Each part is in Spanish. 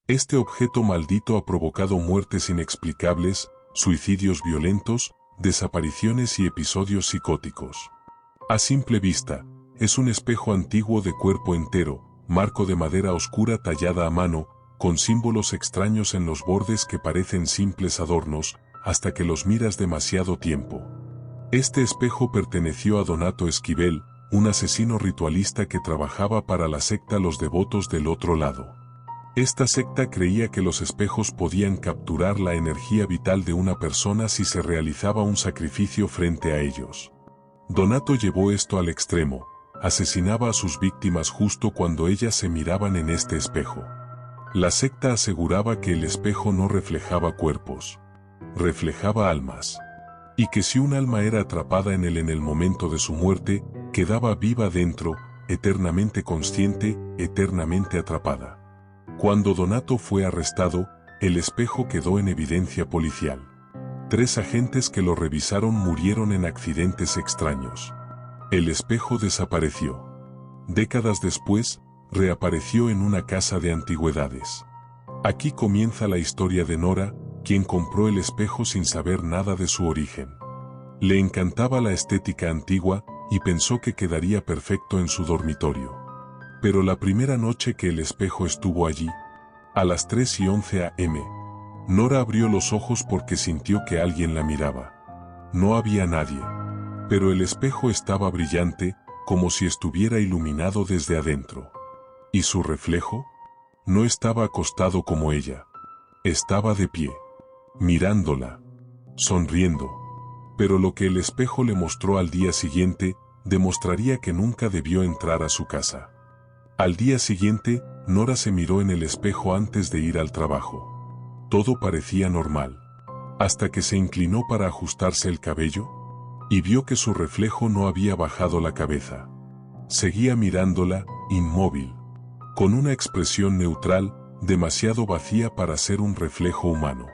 Este objeto maldito ha provocado muertes inexplicables, suicidios violentos, desapariciones y episodios psicóticos. A simple vista, es un espejo antiguo de cuerpo entero, marco de madera oscura tallada a mano, con símbolos extraños en los bordes que parecen simples adornos, hasta que los miras demasiado tiempo. Este espejo perteneció a Donato Esquivel, un asesino ritualista que trabajaba para la secta Los Devotos del Otro Lado. Esta secta creía que los espejos podían capturar la energía vital de una persona si se realizaba un sacrificio frente a ellos. Donato llevó esto al extremo, asesinaba a sus víctimas justo cuando ellas se miraban en este espejo. La secta aseguraba que el espejo no reflejaba cuerpos, reflejaba almas. Y que si un alma era atrapada en él en el momento de su muerte, quedaba viva dentro, eternamente consciente, eternamente atrapada. Cuando Donato fue arrestado, el espejo quedó en evidencia policial. 3 agentes que lo revisaron murieron en accidentes extraños. El espejo desapareció. Décadas después, reapareció en una casa de antigüedades. Aquí comienza la historia de Nora, quien compró el espejo sin saber nada de su origen. Le encantaba la estética antigua y pensó que quedaría perfecto en su dormitorio. Pero la primera noche que el espejo estuvo allí, a las 3:11 a.m., Nora abrió los ojos porque sintió que alguien la miraba. No había nadie. Pero el espejo estaba brillante, como si estuviera iluminado desde adentro. ¿Y su reflejo? No estaba acostado como ella. Estaba de pie, mirándola, sonriendo. Pero lo que el espejo le mostró al día siguiente, demostraría que nunca debió entrar a su casa. Al día siguiente, Nora se miró en el espejo antes de ir al trabajo. Todo parecía normal. Hasta que se inclinó para ajustarse el cabello, y vio que su reflejo no había bajado la cabeza. Seguía mirándola, inmóvil, con una expresión neutral, demasiado vacía para ser un reflejo humano.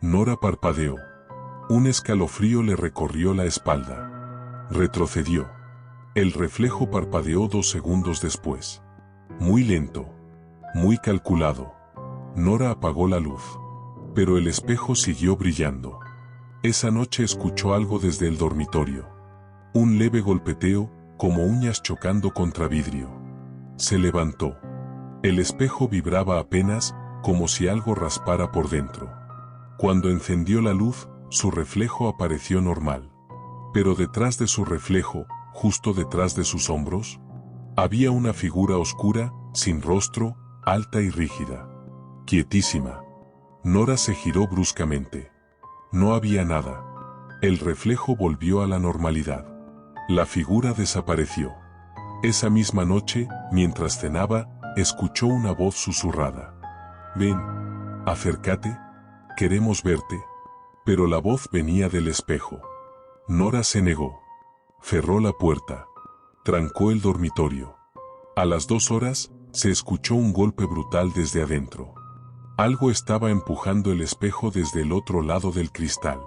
Nora parpadeó. Un escalofrío le recorrió la espalda. Retrocedió. El reflejo parpadeó 2 segundos después. Muy lento. Muy calculado. Nora apagó la luz. Pero el espejo siguió brillando. Esa noche escuchó algo desde el dormitorio. Un leve golpeteo, como uñas chocando contra vidrio. Se levantó. El espejo vibraba apenas, como si algo raspara por dentro. Cuando encendió la luz, su reflejo apareció normal. Pero detrás de su reflejo, justo detrás de sus hombros, había una figura oscura, sin rostro, alta y rígida. Quietísima. Nora se giró bruscamente. No había nada. El reflejo volvió a la normalidad. La figura desapareció. Esa misma noche, mientras cenaba, escuchó una voz susurrada. «Ven, acércate, queremos verte». Pero la voz venía del espejo. Nora se negó. Cerró la puerta. Trancó el dormitorio. A las 2 horas, se escuchó un golpe brutal desde adentro. Algo estaba empujando el espejo desde el otro lado del cristal.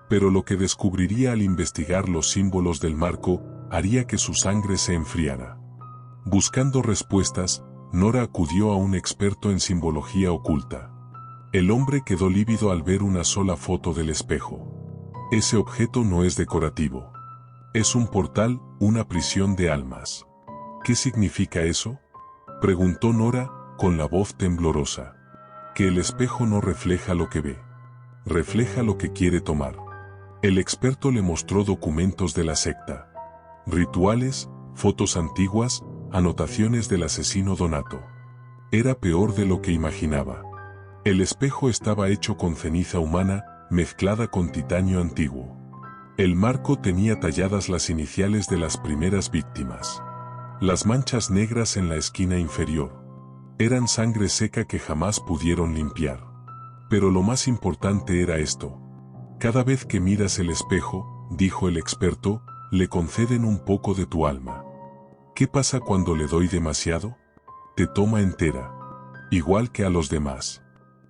Pero lo que descubriría al investigar los símbolos del marco, haría que su sangre se enfriara. Buscando respuestas, Nora acudió a un experto en simbología oculta. El hombre quedó lívido al ver una sola foto del espejo. Ese objeto no es decorativo. Es un portal, una prisión de almas. ¿Qué significa eso?, preguntó Nora, con la voz temblorosa. Que el espejo no refleja lo que ve. Refleja lo que quiere tomar. El experto le mostró documentos de la secta. Rituales, fotos antiguas, anotaciones del asesino Donato. Era peor de lo que imaginaba. El espejo estaba hecho con ceniza humana, mezclada con titanio antiguo. El marco tenía talladas las iniciales de las primeras víctimas. Las manchas negras en la esquina inferior eran sangre seca que jamás pudieron limpiar. Pero lo más importante era esto. Cada vez que miras el espejo, dijo el experto, le conceden un poco de tu alma. ¿Qué pasa cuando le doy demasiado? Te toma entera. Igual que a los demás.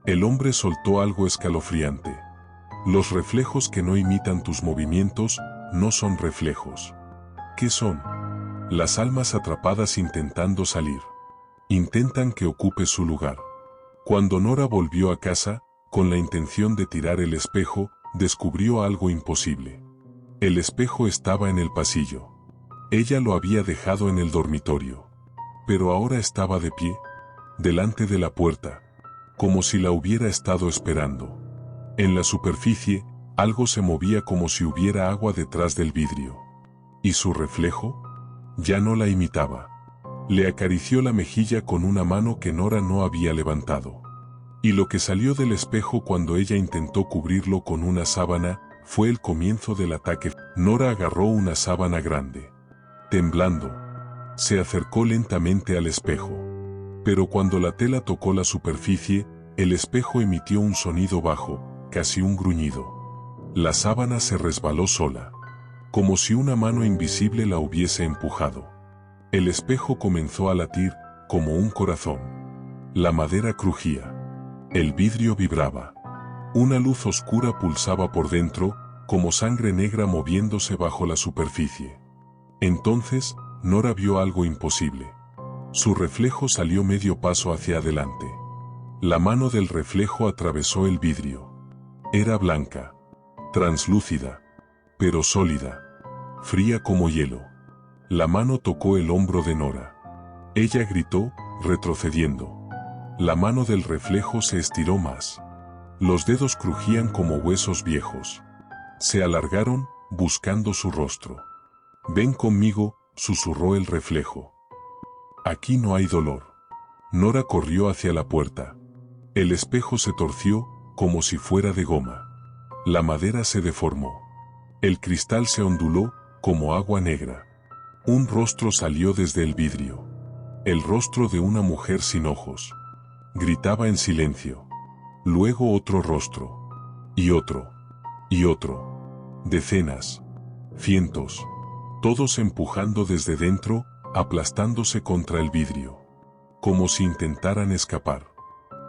El hombre soltó algo escalofriante. Los reflejos que no imitan tus movimientos, no son reflejos. ¿Qué son? Las almas atrapadas intentando salir. Intentan que ocupes su lugar. Cuando Nora volvió a casa, con la intención de tirar el espejo, descubrió algo imposible. El espejo estaba en el pasillo. Ella lo había dejado en el dormitorio. Pero ahora estaba de pie, delante de la puerta, como si la hubiera estado esperando. En la superficie, algo se movía como si hubiera agua detrás del vidrio. ¿Y su reflejo? Ya no la imitaba. Le acarició la mejilla con una mano que Nora no había levantado. Y lo que salió del espejo cuando ella intentó cubrirlo con una sábana, fue el comienzo del ataque. Nora agarró una sábana grande. Temblando, se acercó lentamente al espejo. Pero cuando la tela tocó la superficie, el espejo emitió un sonido bajo, casi un gruñido. La sábana se resbaló sola, como si una mano invisible la hubiese empujado. El espejo comenzó a latir, como un corazón. La madera crujía. El vidrio vibraba. Una luz oscura pulsaba por dentro, como sangre negra moviéndose bajo la superficie. Entonces, Nora vio algo imposible. Su reflejo salió medio paso hacia adelante. La mano del reflejo atravesó el vidrio. Era blanca, translúcida, pero sólida, fría como hielo. La mano tocó el hombro de Nora. Ella gritó, retrocediendo. La mano del reflejo se estiró más. Los dedos crujían como huesos viejos. Se alargaron, buscando su rostro. «Ven conmigo», susurró el reflejo. «Aquí no hay dolor». Nora corrió hacia la puerta. El espejo se torció, como si fuera de goma. La madera se deformó. El cristal se onduló, como agua negra. Un rostro salió desde el vidrio. El rostro de una mujer sin ojos. Gritaba en silencio. Luego otro rostro. Y otro. Y otro. Decenas. Cientos. Todos empujando desde dentro, aplastándose contra el vidrio. Como si intentaran escapar.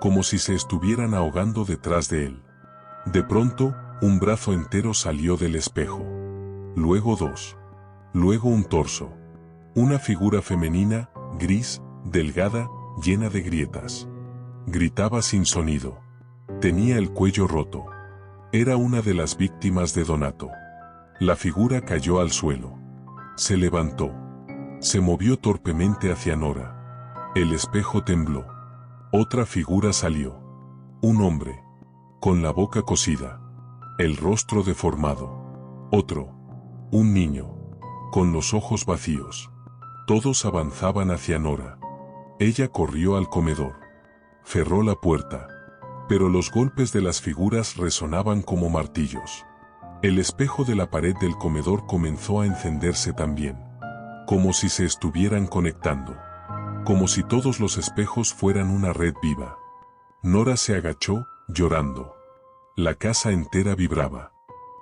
Como si se estuvieran ahogando detrás de él. De pronto, un brazo entero salió del espejo. Luego dos. Luego un torso. Una figura femenina, gris, delgada, llena de grietas. Gritaba sin sonido. Tenía el cuello roto. Era una de las víctimas de Donato. La figura cayó al suelo. Se levantó. Se movió torpemente hacia Nora. El espejo tembló. Otra figura salió. Un hombre. Con la boca cosida. El rostro deformado. Otro. Un niño. Con los ojos vacíos. Todos avanzaban hacia Nora. Ella corrió al comedor. Cerró la puerta. Pero los golpes de las figuras resonaban como martillos. El espejo de la pared del comedor comenzó a encenderse también. Como si se estuvieran conectando. Como si todos los espejos fueran una red viva. Nora se agachó, llorando. La casa entera vibraba.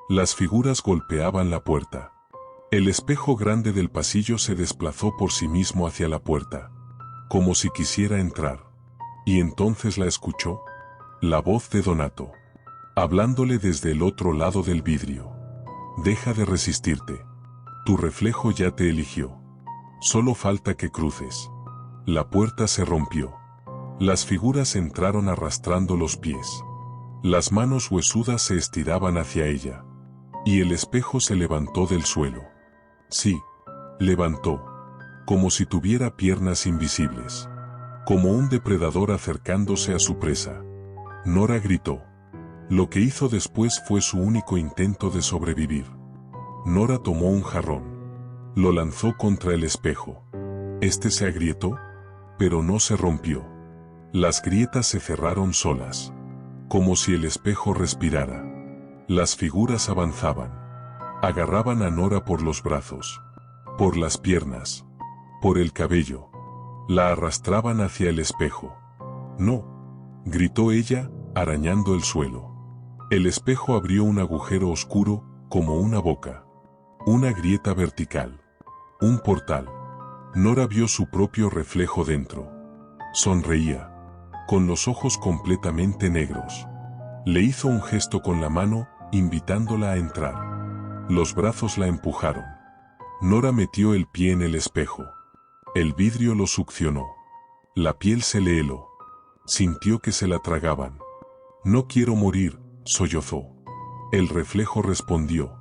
Las figuras golpeaban la puerta. El espejo grande del pasillo se desplazó por sí mismo hacia la puerta. Como si quisiera entrar. Y entonces la escuchó. La voz de Donato. Hablándole desde el otro lado del vidrio. Deja de resistirte. Tu reflejo ya te eligió. Solo falta que cruces. La puerta se rompió. Las figuras entraron arrastrando los pies. Las manos huesudas se estiraban hacia ella. Y el espejo se levantó del suelo. Sí, levantó. Como si tuviera piernas invisibles. Como un depredador acercándose a su presa. Nora gritó. Lo que hizo después fue su único intento de sobrevivir. Nora tomó un jarrón. Lo lanzó contra el espejo. Este se agrietó, pero no se rompió. Las grietas se cerraron solas. Como si el espejo respirara. Las figuras avanzaban. Agarraban a Nora por los brazos. Por las piernas. Por el cabello. La arrastraban hacia el espejo. «No», gritó ella, arañando el suelo. El espejo abrió un agujero oscuro, como una boca. Una grieta vertical. Un portal. Nora vio su propio reflejo dentro. Sonreía. Con los ojos completamente negros. Le hizo un gesto con la mano, invitándola a entrar. Los brazos la empujaron. Nora metió el pie en el espejo. El vidrio lo succionó. La piel se le heló. Sintió que se la tragaban. No quiero morir, sollozó. El reflejo respondió.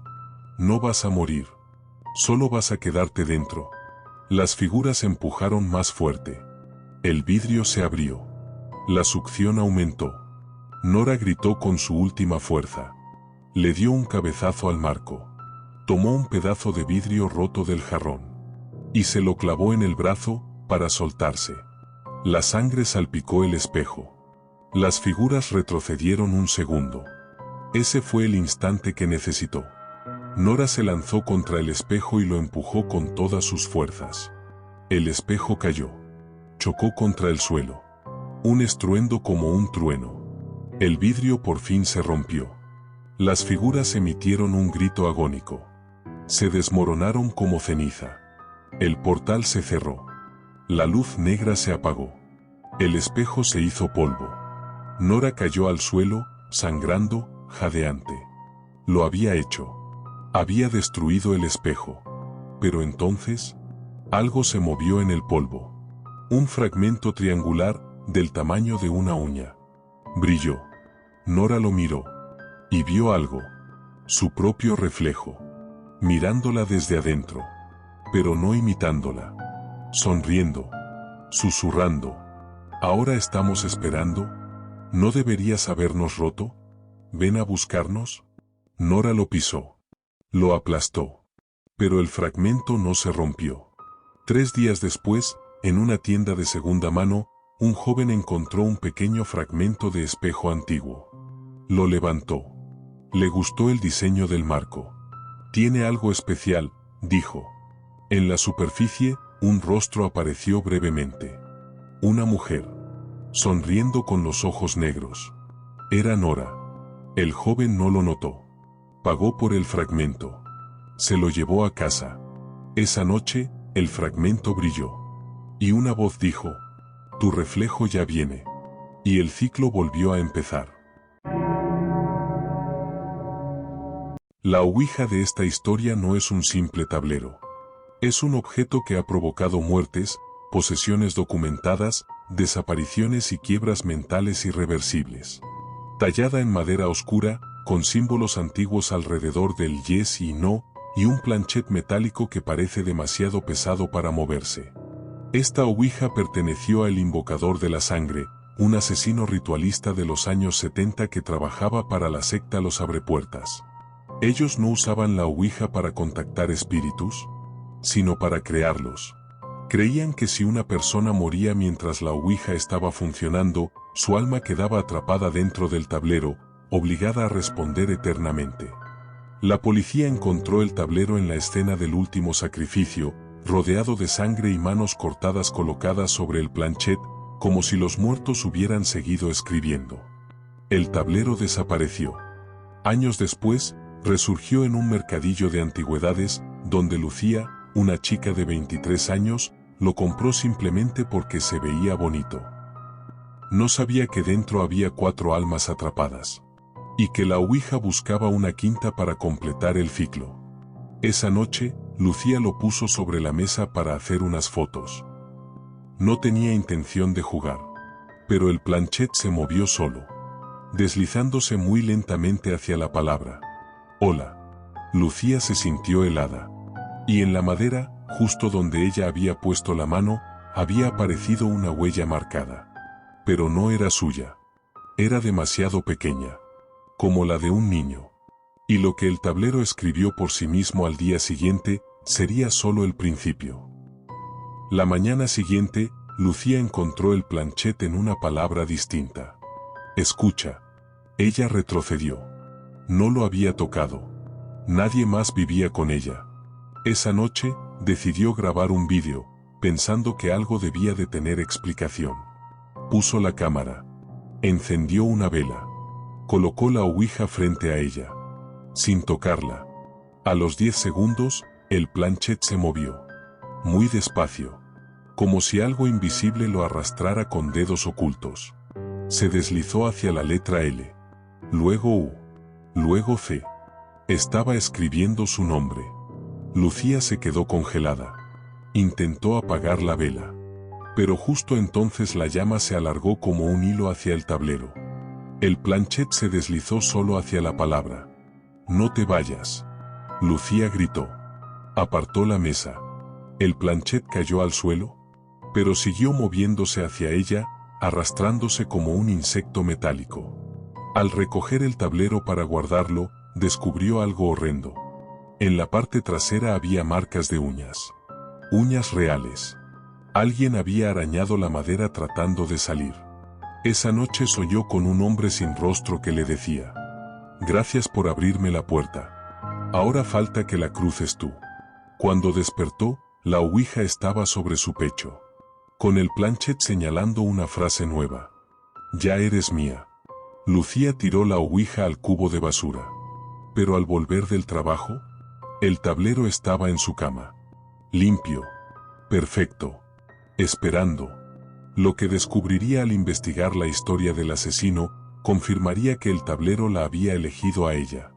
No vas a morir. Solo vas a quedarte dentro. Las figuras empujaron más fuerte. El vidrio se abrió. La succión aumentó. Nora gritó con su última fuerza. Le dio un cabezazo al marco. Tomó un pedazo de vidrio roto del jarrón y se lo clavó en el brazo para soltarse. La sangre salpicó el espejo. Las figuras retrocedieron un segundo. Ese fue el instante que necesitó. Nora se lanzó contra el espejo y lo empujó con todas sus fuerzas. El espejo cayó. Chocó contra el suelo. Un estruendo como un trueno. El vidrio por fin se rompió. Las figuras emitieron un grito agónico. Se desmoronaron como ceniza. El portal se cerró. La luz negra se apagó. El espejo se hizo polvo. Nora cayó al suelo, sangrando, jadeante. Lo había hecho. Había destruido el espejo. Pero entonces, algo se movió en el polvo. Un fragmento triangular, del tamaño de una uña. Brilló. Nora lo miró. Y vio algo. Su propio reflejo. Mirándola desde adentro. Pero no imitándola. Sonriendo. Susurrando. ¿Ahora estamos esperando? ¿No deberías habernos roto? ¿Ven a buscarnos? Nora lo pisó. Lo aplastó. Pero el fragmento no se rompió. 3 días después, en una tienda de segunda mano, un joven encontró un pequeño fragmento de espejo antiguo. Lo levantó. Le gustó el diseño del marco. Tiene algo especial, dijo. En la superficie, un rostro apareció brevemente. Una mujer. Sonriendo con los ojos negros. Era Nora. El joven no lo notó. Pagó por el fragmento. Se lo llevó a casa. Esa noche, el fragmento brilló. Y una voz dijo, tu reflejo ya viene. Y el ciclo volvió a empezar. La ouija de esta historia no es un simple tablero. Es un objeto que ha provocado muertes, posesiones documentadas, desapariciones y quiebras mentales irreversibles. Tallada en madera oscura, con símbolos antiguos alrededor del yes y no, y un planchet metálico que parece demasiado pesado para moverse. Esta ouija perteneció al invocador de la sangre, un asesino ritualista de los años 70 que trabajaba para la secta Los Abrepuertas. Ellos no usaban la ouija para contactar espíritus, sino para crearlos. Creían que si una persona moría mientras la ouija estaba funcionando, su alma quedaba atrapada dentro del tablero, obligada a responder eternamente. La policía encontró el tablero en la escena del último sacrificio, rodeado de sangre y manos cortadas colocadas sobre el planchet, como si los muertos hubieran seguido escribiendo. El tablero desapareció. Años después, resurgió en un mercadillo de antigüedades, donde Lucía, una chica de 23 años, lo compró simplemente porque se veía bonito. No sabía que dentro había 4 almas atrapadas. Y que la ouija buscaba una quinta para completar el ciclo. Esa noche, Lucía lo puso sobre la mesa para hacer unas fotos. No tenía intención de jugar. Pero el planchet se movió solo, deslizándose muy lentamente hacia la palabra. Hola. Lucía se sintió helada. Y en la madera, justo donde ella había puesto la mano, había aparecido una huella marcada. Pero no era suya. Era demasiado pequeña. Como la de un niño. Y lo que el tablero escribió por sí mismo al día siguiente, sería solo el principio. La mañana siguiente, Lucía encontró el planchet en una palabra distinta. Escucha. Ella retrocedió. No lo había tocado. Nadie más vivía con ella. Esa noche, decidió grabar un vídeo, pensando que algo debía de tener explicación. Puso la cámara. Encendió una vela. Colocó la ouija frente a ella. Sin tocarla. A los 10 segundos, el planchet se movió. Muy despacio. Como si algo invisible lo arrastrara con dedos ocultos. Se deslizó hacia la letra L. Luego U. Luego C. Estaba escribiendo su nombre. Lucía se quedó congelada. Intentó apagar la vela. Pero justo entonces la llama se alargó como un hilo hacia el tablero. El planchet se deslizó solo hacia la palabra. «No te vayas». Lucía gritó. Apartó la mesa. El planchet cayó al suelo, pero siguió moviéndose hacia ella, arrastrándose como un insecto metálico. Al recoger el tablero para guardarlo, descubrió algo horrendo. En la parte trasera había marcas de uñas. Uñas reales. Alguien había arañado la madera tratando de salir. Esa noche soñó con un hombre sin rostro que le decía: «Gracias por abrirme la puerta. Ahora falta que la cruces tú». Cuando despertó, la ouija estaba sobre su pecho, con el planchet señalando una frase nueva. «Ya eres mía». Lucía tiró la ouija al cubo de basura. Pero al volver del trabajo, el tablero estaba en su cama. Limpio. Perfecto. Esperando. Lo que descubriría al investigar la historia del asesino, confirmaría que el tablero la había elegido a ella.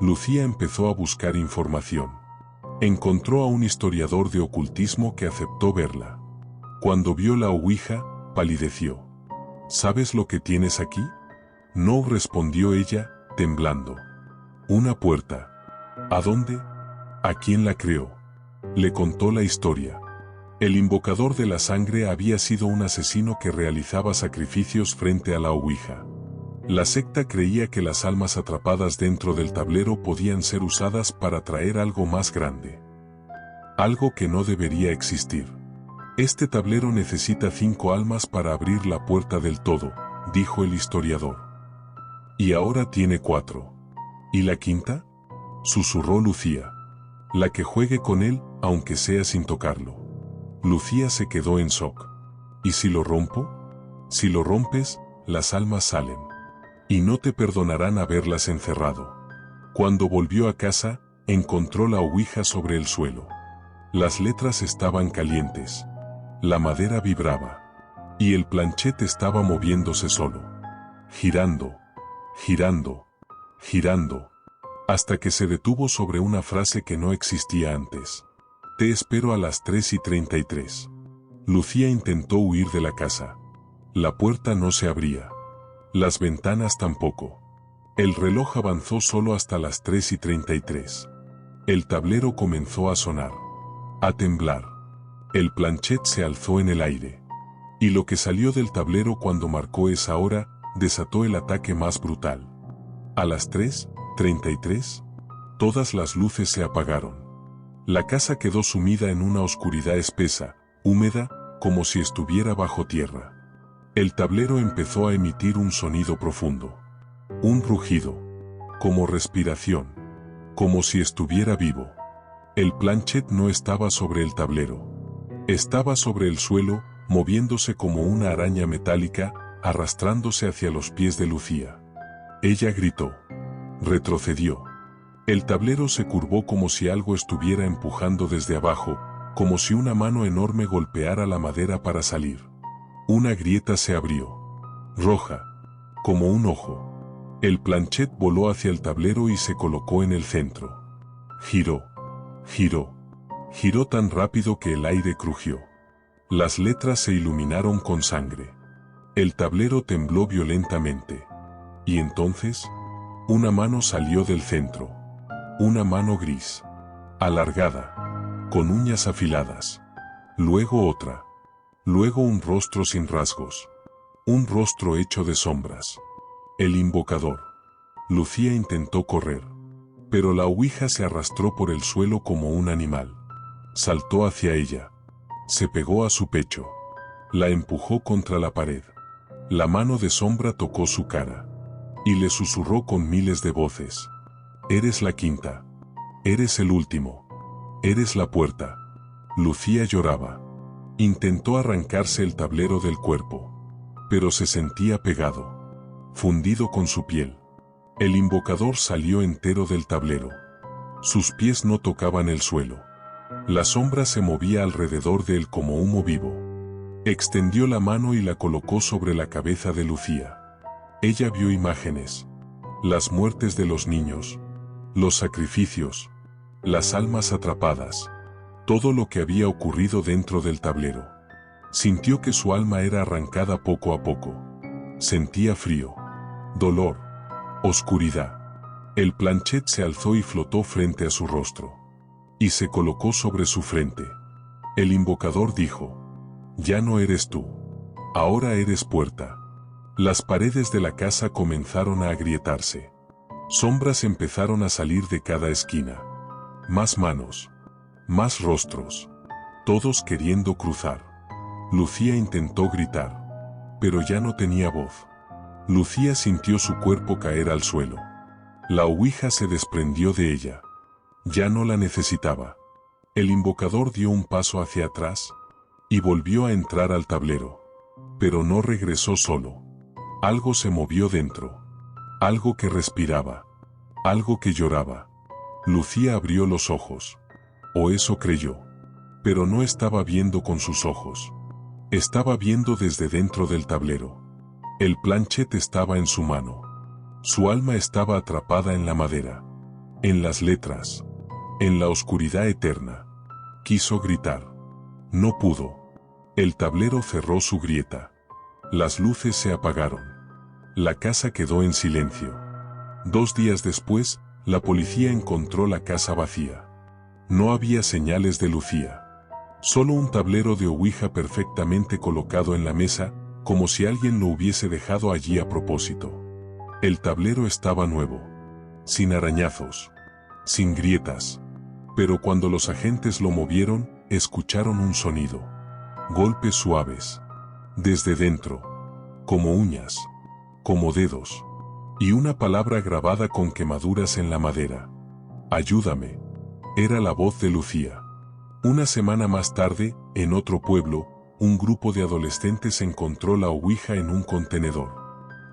Lucía empezó a buscar información. Encontró a un historiador de ocultismo que aceptó verla. Cuando vio la ouija, palideció. «¿Sabes lo que tienes aquí?». «No», respondió ella, temblando. «Una puerta». «¿A dónde?». «¿A quién la creó?». Le contó la historia. El invocador de la sangre había sido un asesino que realizaba sacrificios frente a la ouija. La secta creía que las almas atrapadas dentro del tablero podían ser usadas para traer algo más grande. Algo que no debería existir. «Este tablero necesita 5 almas para abrir la puerta del todo», dijo el historiador. «Y ahora tiene 4. ¿Y la quinta?», susurró Lucía. «La que juegue con él, aunque sea sin tocarlo». Lucía se quedó en shock. «¿Y si lo rompo?». «Si lo rompes, las almas salen. Y no te perdonarán haberlas encerrado». Cuando volvió a casa, encontró la ouija sobre el suelo. Las letras estaban calientes. La madera vibraba. Y el planchet estaba moviéndose solo. Girando, girando, girando. Hasta que se detuvo sobre una frase que no existía antes. «Te espero a las 3:33». Lucía intentó huir de la casa. La puerta no se abría. Las ventanas tampoco. El reloj avanzó solo hasta las 3:33. El tablero comenzó a sonar. A temblar. El planchet se alzó en el aire. Y lo que salió del tablero cuando marcó esa hora, desató el ataque más brutal. A las 3:33, todas las luces se apagaron. La casa quedó sumida en una oscuridad espesa, húmeda, como si estuviera bajo tierra. El tablero empezó a emitir un sonido profundo. Un rugido. Como respiración. Como si estuviera vivo. El planchet no estaba sobre el tablero. Estaba sobre el suelo, moviéndose como una araña metálica, arrastrándose hacia los pies de Lucía. Ella gritó. Retrocedió. El tablero se curvó como si algo estuviera empujando desde abajo, como si una mano enorme golpeara la madera para salir. Una grieta se abrió. Roja. Como un ojo. El planchet voló hacia el tablero y se colocó en el centro. Giró. Giró. Giró tan rápido que el aire crujió. Las letras se iluminaron con sangre. El tablero tembló violentamente. Y entonces, una mano salió del centro. Una mano gris. Alargada. Con uñas afiladas. Luego otra. Luego un rostro sin rasgos. Un rostro hecho de sombras. El invocador. Lucía intentó correr. Pero la ouija se arrastró por el suelo como un animal. Saltó hacia ella. Se pegó a su pecho. La empujó contra la pared. La mano de sombra tocó su cara. Y le susurró con miles de voces. Eres la quinta. Eres el último. Eres la puerta. Lucía lloraba. Intentó arrancarse el tablero del cuerpo. Pero se sentía pegado. Fundido con su piel. El invocador salió entero del tablero. Sus pies no tocaban el suelo. La sombra se movía alrededor de él como humo vivo. Extendió la mano y la colocó sobre la cabeza de Lucía. Ella vio imágenes. Las muertes de los niños. Los sacrificios. Las almas atrapadas. Todo lo que había ocurrido dentro del tablero. Sintió que su alma era arrancada poco a poco. Sentía frío, dolor, oscuridad. El planchet se alzó y flotó frente a su rostro. Y se colocó sobre su frente. El invocador dijo: ya no eres tú. Ahora eres puerta. Las paredes de la casa comenzaron a agrietarse. Sombras empezaron a salir de cada esquina. Más manos. Más rostros. Todos queriendo cruzar. Lucía intentó gritar. Pero ya no tenía voz. Lucía sintió su cuerpo caer al suelo. La ouija se desprendió de ella. Ya no la necesitaba. El invocador dio un paso hacia atrás y volvió a entrar al tablero. Pero no regresó solo. Algo se movió dentro. Algo que respiraba. Algo que lloraba. Lucía abrió los ojos. O eso creyó. Pero no estaba viendo con sus ojos. Estaba viendo desde dentro del tablero. El planchet estaba en su mano. Su alma estaba atrapada en la madera. En las letras. En la oscuridad eterna. Quiso gritar. No pudo. El tablero cerró su grieta. Las luces se apagaron. La casa quedó en silencio. 2 días después, la policía encontró la casa vacía. No había señales de Lucía. Solo un tablero de ouija perfectamente colocado en la mesa, como si alguien lo hubiese dejado allí a propósito. El tablero estaba nuevo. Sin arañazos. Sin grietas. Pero cuando los agentes lo movieron, escucharon un sonido. Golpes suaves. Desde dentro. Como uñas. Como dedos. Y una palabra grabada con quemaduras en la madera. Ayúdame. Era la voz de Lucía. Una semana más tarde, en otro pueblo, un grupo de adolescentes encontró la ouija en un contenedor.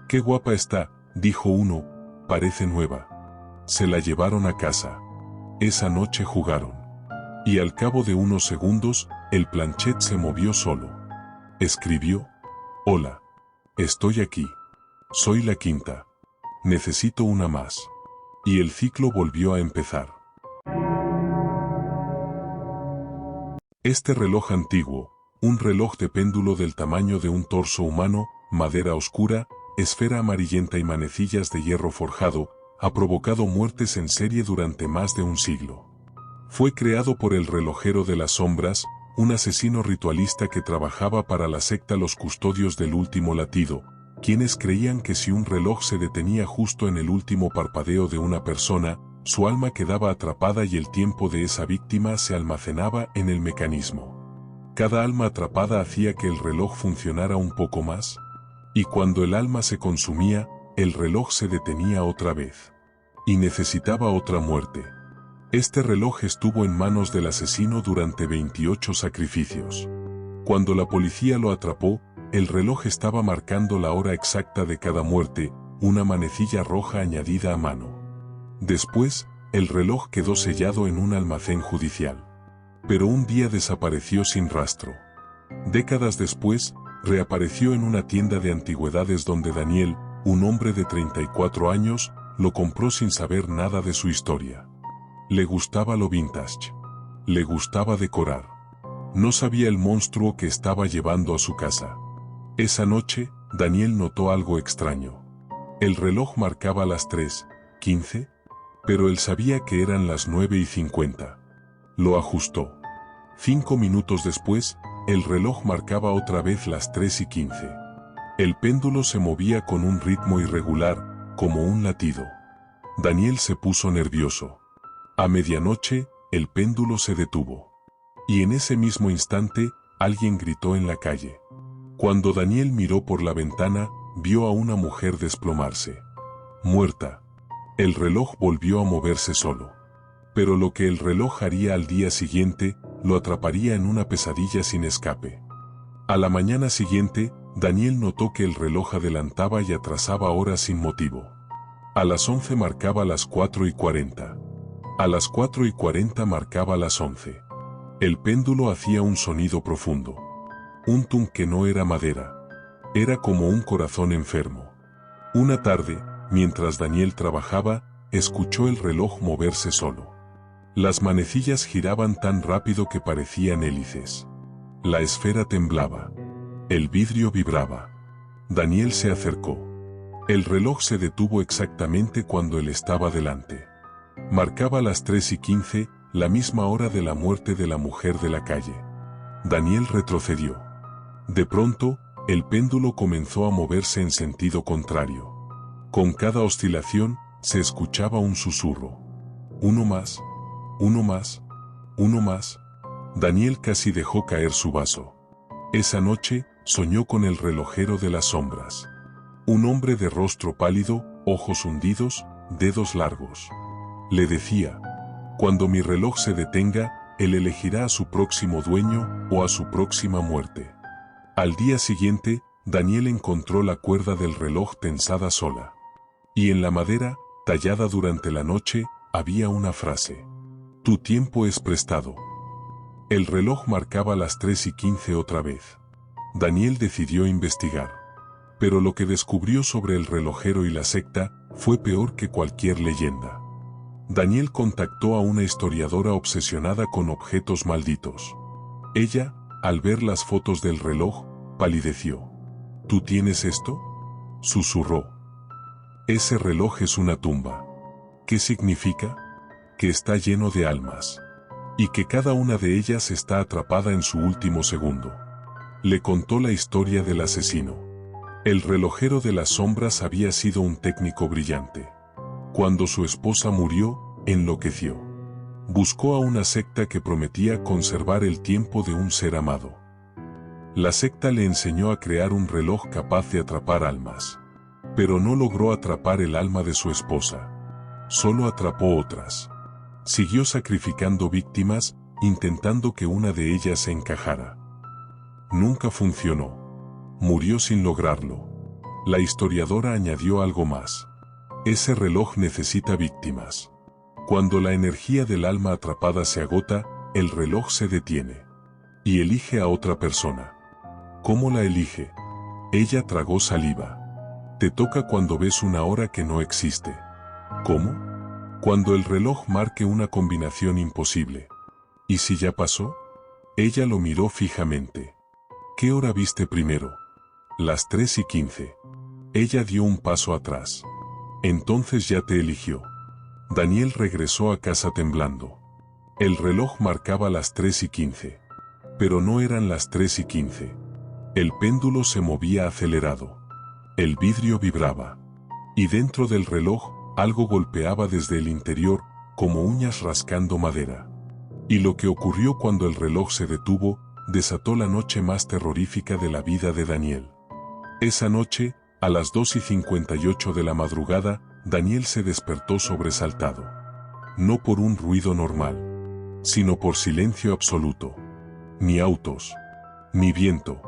«Qué guapa está», dijo uno, «parece nueva». Se la llevaron a casa. Esa noche jugaron. Y al cabo de unos segundos, el planchet se movió solo. Escribió: «Hola. Estoy aquí. Soy la quinta. Necesito una más». Y el ciclo volvió a empezar. Este reloj antiguo, un reloj de péndulo del tamaño de un torso humano, madera oscura, esfera amarillenta y manecillas de hierro forjado, ha provocado muertes en serie durante más de un siglo. Fue creado por el relojero de las sombras, un asesino ritualista que trabajaba para la secta Los Custodios del Último Latido, quienes creían que si un reloj se detenía justo en el último parpadeo de una persona, su alma quedaba atrapada y el tiempo de esa víctima se almacenaba en el mecanismo. Cada alma atrapada hacía que el reloj funcionara un poco más, y cuando el alma se consumía, el reloj se detenía otra vez. Y necesitaba otra muerte. Este reloj estuvo en manos del asesino durante 28 sacrificios. Cuando la policía lo atrapó, el reloj estaba marcando la hora exacta de cada muerte, una manecilla roja añadida a mano. Después, el reloj quedó sellado en un almacén judicial. Pero un día desapareció sin rastro. Décadas después, reapareció en una tienda de antigüedades donde Daniel, un hombre de 34 años, lo compró sin saber nada de su historia. Le gustaba lo vintage. Le gustaba decorar. No sabía el monstruo que estaba llevando a su casa. Esa noche, Daniel notó algo extraño. El reloj marcaba las 3:15, pero él sabía que eran las 9:50. Lo ajustó. 5 minutos después, el reloj marcaba otra vez las 3:15. El péndulo se movía con un ritmo irregular, como un latido. Daniel se puso nervioso. A medianoche, el péndulo se detuvo. Y en ese mismo instante, alguien gritó en la calle. Cuando Daniel miró por la ventana, vio a una mujer desplomarse. Muerta. El reloj volvió a moverse solo. Pero lo que el reloj haría al día siguiente, lo atraparía en una pesadilla sin escape. A la mañana siguiente, Daniel notó que el reloj adelantaba y atrasaba horas sin motivo. A las 11 marcaba las 4:40. A las 4:40 marcaba las 11. El péndulo hacía un sonido profundo. Un tum que no era madera. Era como un corazón enfermo. Una tarde, mientras Daniel trabajaba, escuchó el reloj moverse solo. Las manecillas giraban tan rápido que parecían hélices. La esfera temblaba. El vidrio vibraba. Daniel se acercó. El reloj se detuvo exactamente cuando él estaba delante. Marcaba las 3:15, la misma hora de la muerte de la mujer de la calle. Daniel retrocedió. De pronto, el péndulo comenzó a moverse en sentido contrario. Con cada oscilación, se escuchaba un susurro. Uno más, uno más, uno más. Daniel casi dejó caer su vaso. Esa noche, soñó con el relojero de las sombras. Un hombre de rostro pálido, ojos hundidos, dedos largos. Le decía: cuando mi reloj se detenga, él elegirá a su próximo dueño o a su próxima muerte. Al día siguiente, Daniel encontró la cuerda del reloj tensada sola. Y en la madera, tallada durante la noche, había una frase: tu tiempo es prestado. El reloj marcaba las 3:15 otra vez. Daniel decidió investigar. Pero lo que descubrió sobre el relojero y la secta fue peor que cualquier leyenda. Daniel contactó a una historiadora obsesionada con objetos malditos. Ella, al ver las fotos del reloj, palideció. ¿Tú tienes esto?, susurró. Ese reloj es una tumba. ¿Qué significa? Que está lleno de almas. Y que cada una de ellas está atrapada en su último segundo. Le contó la historia del asesino. El relojero de las sombras había sido un técnico brillante. Cuando su esposa murió, enloqueció. Buscó a una secta que prometía conservar el tiempo de un ser amado. La secta le enseñó a crear un reloj capaz de atrapar almas. Pero no logró atrapar el alma de su esposa. Solo atrapó otras. Siguió sacrificando víctimas, intentando que una de ellas se encajara. Nunca funcionó. Murió sin lograrlo. La historiadora añadió algo más. Ese reloj necesita víctimas. Cuando la energía del alma atrapada se agota, el reloj se detiene. Y elige a otra persona. ¿Cómo la elige? Ella tragó saliva. Te toca cuando ves una hora que no existe. ¿Cómo? Cuando el reloj marque una combinación imposible. ¿Y si ya pasó? Ella lo miró fijamente. ¿Qué hora viste primero? Las 3:15. Ella dio un paso atrás. Entonces ya te eligió. Daniel regresó a casa temblando. El reloj marcaba las 3:15. Pero no eran las 3:15. El péndulo se movía acelerado. El vidrio vibraba. Y dentro del reloj, algo golpeaba desde el interior, como uñas rascando madera. Y lo que ocurrió cuando el reloj se detuvo, desató la noche más terrorífica de la vida de Daniel. Esa noche, a las 2:58 de la madrugada, Daniel se despertó sobresaltado. No por un ruido normal, sino por silencio absoluto. Ni autos, ni viento,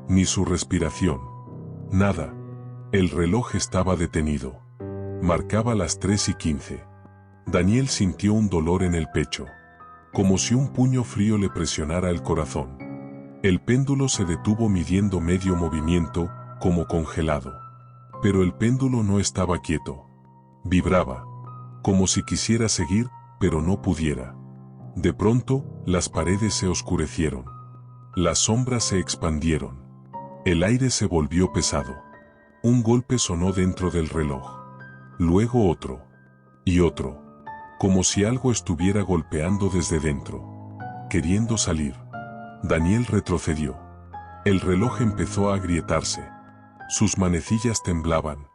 ni su respiración. Nada. El reloj estaba detenido. Marcaba las 3:15. Daniel sintió un dolor en el pecho. Como si un puño frío le presionara el corazón. El péndulo se detuvo midiendo medio movimiento, como congelado. Pero el péndulo no estaba quieto. Vibraba. Como si quisiera seguir, pero no pudiera. De pronto, las paredes se oscurecieron. Las sombras se expandieron. El aire se volvió pesado. Un golpe sonó dentro del reloj. Luego otro. Y otro. Como si algo estuviera golpeando desde dentro. Queriendo salir. Daniel retrocedió. El reloj empezó a agrietarse. Sus manecillas temblaban.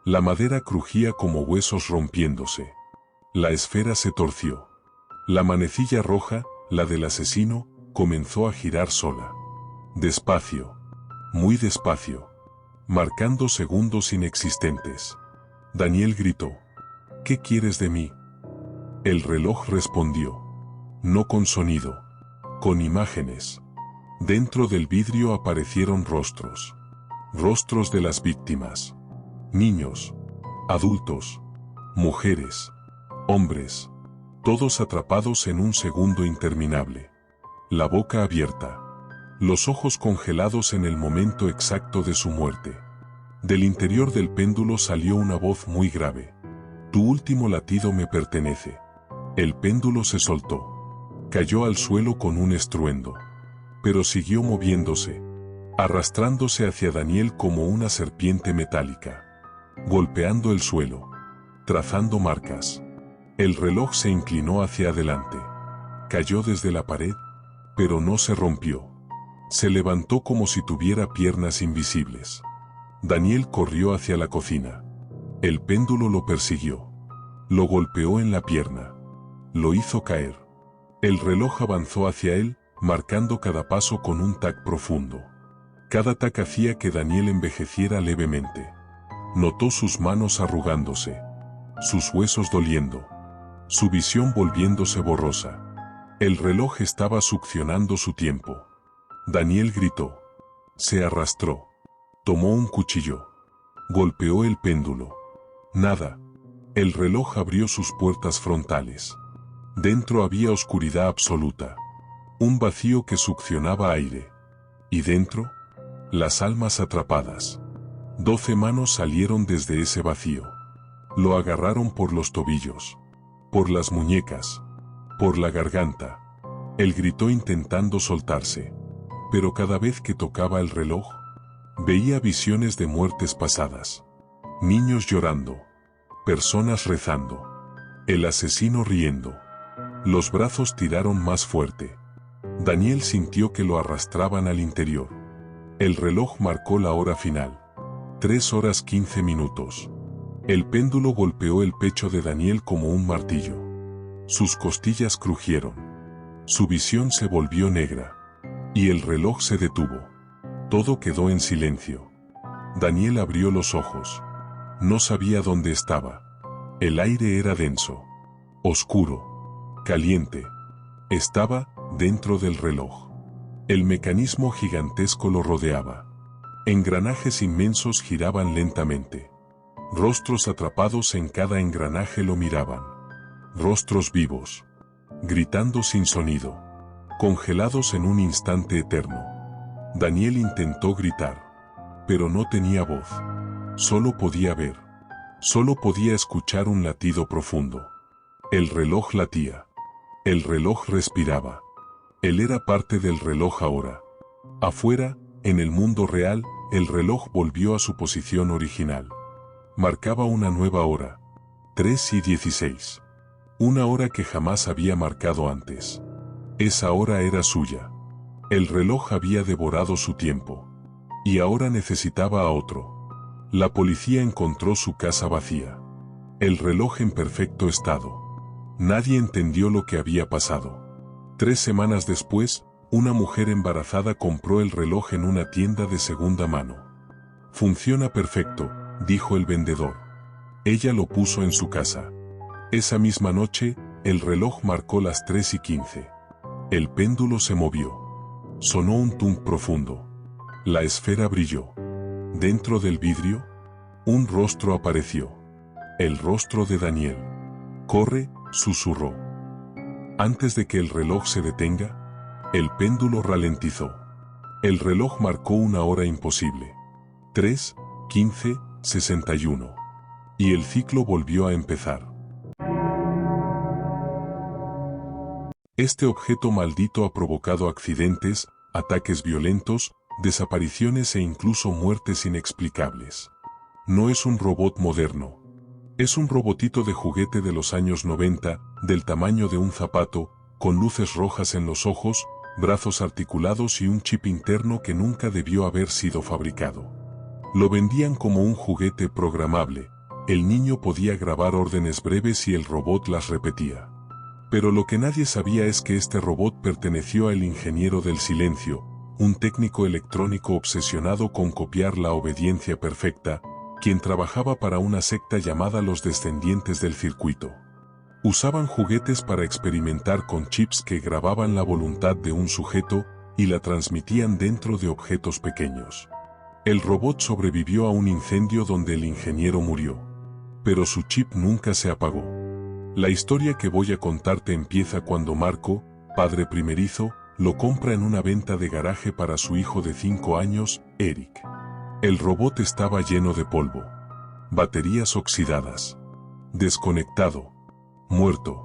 La madera crujía como huesos rompiéndose. La esfera se torció. La manecilla roja, la del asesino, comenzó a girar sola. Despacio. Muy despacio. Marcando segundos inexistentes. Daniel gritó: ¿qué quieres de mí? El reloj respondió. No con sonido. Con imágenes. Dentro del vidrio aparecieron rostros. Rostros de las víctimas. Niños. Adultos. Mujeres. Hombres. Todos atrapados en un segundo interminable. La boca abierta. Los ojos congelados en el momento exacto de su muerte. Del interior del péndulo salió una voz muy grave. Tu último latido me pertenece. El péndulo se soltó. Cayó al suelo con un estruendo. pero siguió moviéndose, arrastrándose hacia Daniel como una serpiente metálica, golpeando el suelo, trazando marcas. El reloj se inclinó hacia adelante. Cayó desde la pared, pero no se rompió. Se levantó como si tuviera piernas invisibles. Daniel corrió hacia la cocina. El péndulo lo persiguió. Lo golpeó en la pierna. Lo hizo caer. El reloj avanzó hacia él, marcando cada paso con un tac profundo. Cada tac hacía que Daniel envejeciera levemente. Notó sus manos arrugándose, sus huesos doliendo, su visión volviéndose borrosa. El reloj estaba succionando su tiempo. Daniel gritó. Se arrastró. Tomó un cuchillo. Golpeó el péndulo. Nada. El reloj abrió sus puertas frontales. Dentro había oscuridad absoluta. Un vacío que succionaba aire. Y dentro, las almas atrapadas. 12 manos salieron desde ese vacío. Lo agarraron por los tobillos, por las muñecas, por la garganta. Él gritó intentando soltarse. Pero cada vez que tocaba el reloj, veía visiones de muertes pasadas. Niños llorando. Personas rezando. El asesino riendo. Los brazos tiraron más fuerte. Daniel sintió que lo arrastraban al interior. El reloj marcó la hora final. 3 horas 15 minutos. El péndulo golpeó el pecho de Daniel como un martillo. Sus costillas crujieron. Su visión se volvió negra. Y el reloj se detuvo. Todo quedó en silencio. Daniel abrió los ojos. No sabía dónde estaba. El aire era denso, oscuro, caliente. Estaba dentro del reloj. El mecanismo gigantesco lo rodeaba. Engranajes inmensos giraban lentamente. Rostros atrapados en cada engranaje lo miraban. Rostros vivos, gritando sin sonido, congelados en un instante eterno. Daniel intentó gritar, pero no tenía voz. Solo podía ver. Solo podía escuchar un latido profundo. El reloj latía. El reloj respiraba. Él era parte del reloj ahora. Afuera, en el mundo real, el reloj volvió a su posición original. Marcaba una nueva hora. 3:16. Una hora que jamás había marcado antes. Esa hora era suya. El reloj había devorado su tiempo. Y ahora necesitaba a otro. La policía encontró su casa vacía. El reloj en perfecto estado. Nadie entendió lo que había pasado. 3 semanas después, una mujer embarazada compró el reloj en una tienda de segunda mano. Funciona perfecto, dijo el vendedor. Ella lo puso en su casa. Esa misma noche, el reloj marcó las 3:15. El péndulo se movió. Sonó un tung profundo. La esfera brilló. Dentro del vidrio, un rostro apareció. El rostro de Daniel. Corre, susurró. Antes de que el reloj se detenga, el péndulo ralentizó. El reloj marcó una hora imposible. 3:15:61. Y el ciclo volvió a empezar. Este objeto maldito ha provocado accidentes, ataques violentos, desapariciones e incluso muertes inexplicables. No es un robot moderno. Es un robotito de juguete de los años 90, del tamaño de un zapato, con luces rojas en los ojos, brazos articulados y un chip interno que nunca debió haber sido fabricado. Lo vendían como un juguete programable. El niño podía grabar órdenes breves y el robot las repetía. Pero lo que nadie sabía es que este robot perteneció al ingeniero del silencio, un técnico electrónico obsesionado con copiar la obediencia perfecta, quien trabajaba para una secta llamada los descendientes del circuito. Usaban juguetes para experimentar con chips que grababan la voluntad de un sujeto y la transmitían dentro de objetos pequeños. El robot sobrevivió a un incendio donde el ingeniero murió. Pero su chip nunca se apagó. La historia que voy a contarte empieza cuando Marco, padre primerizo, lo compra en una venta de garaje para su hijo de 5 años, Eric. El robot estaba lleno de polvo, baterías oxidadas, desconectado, muerto.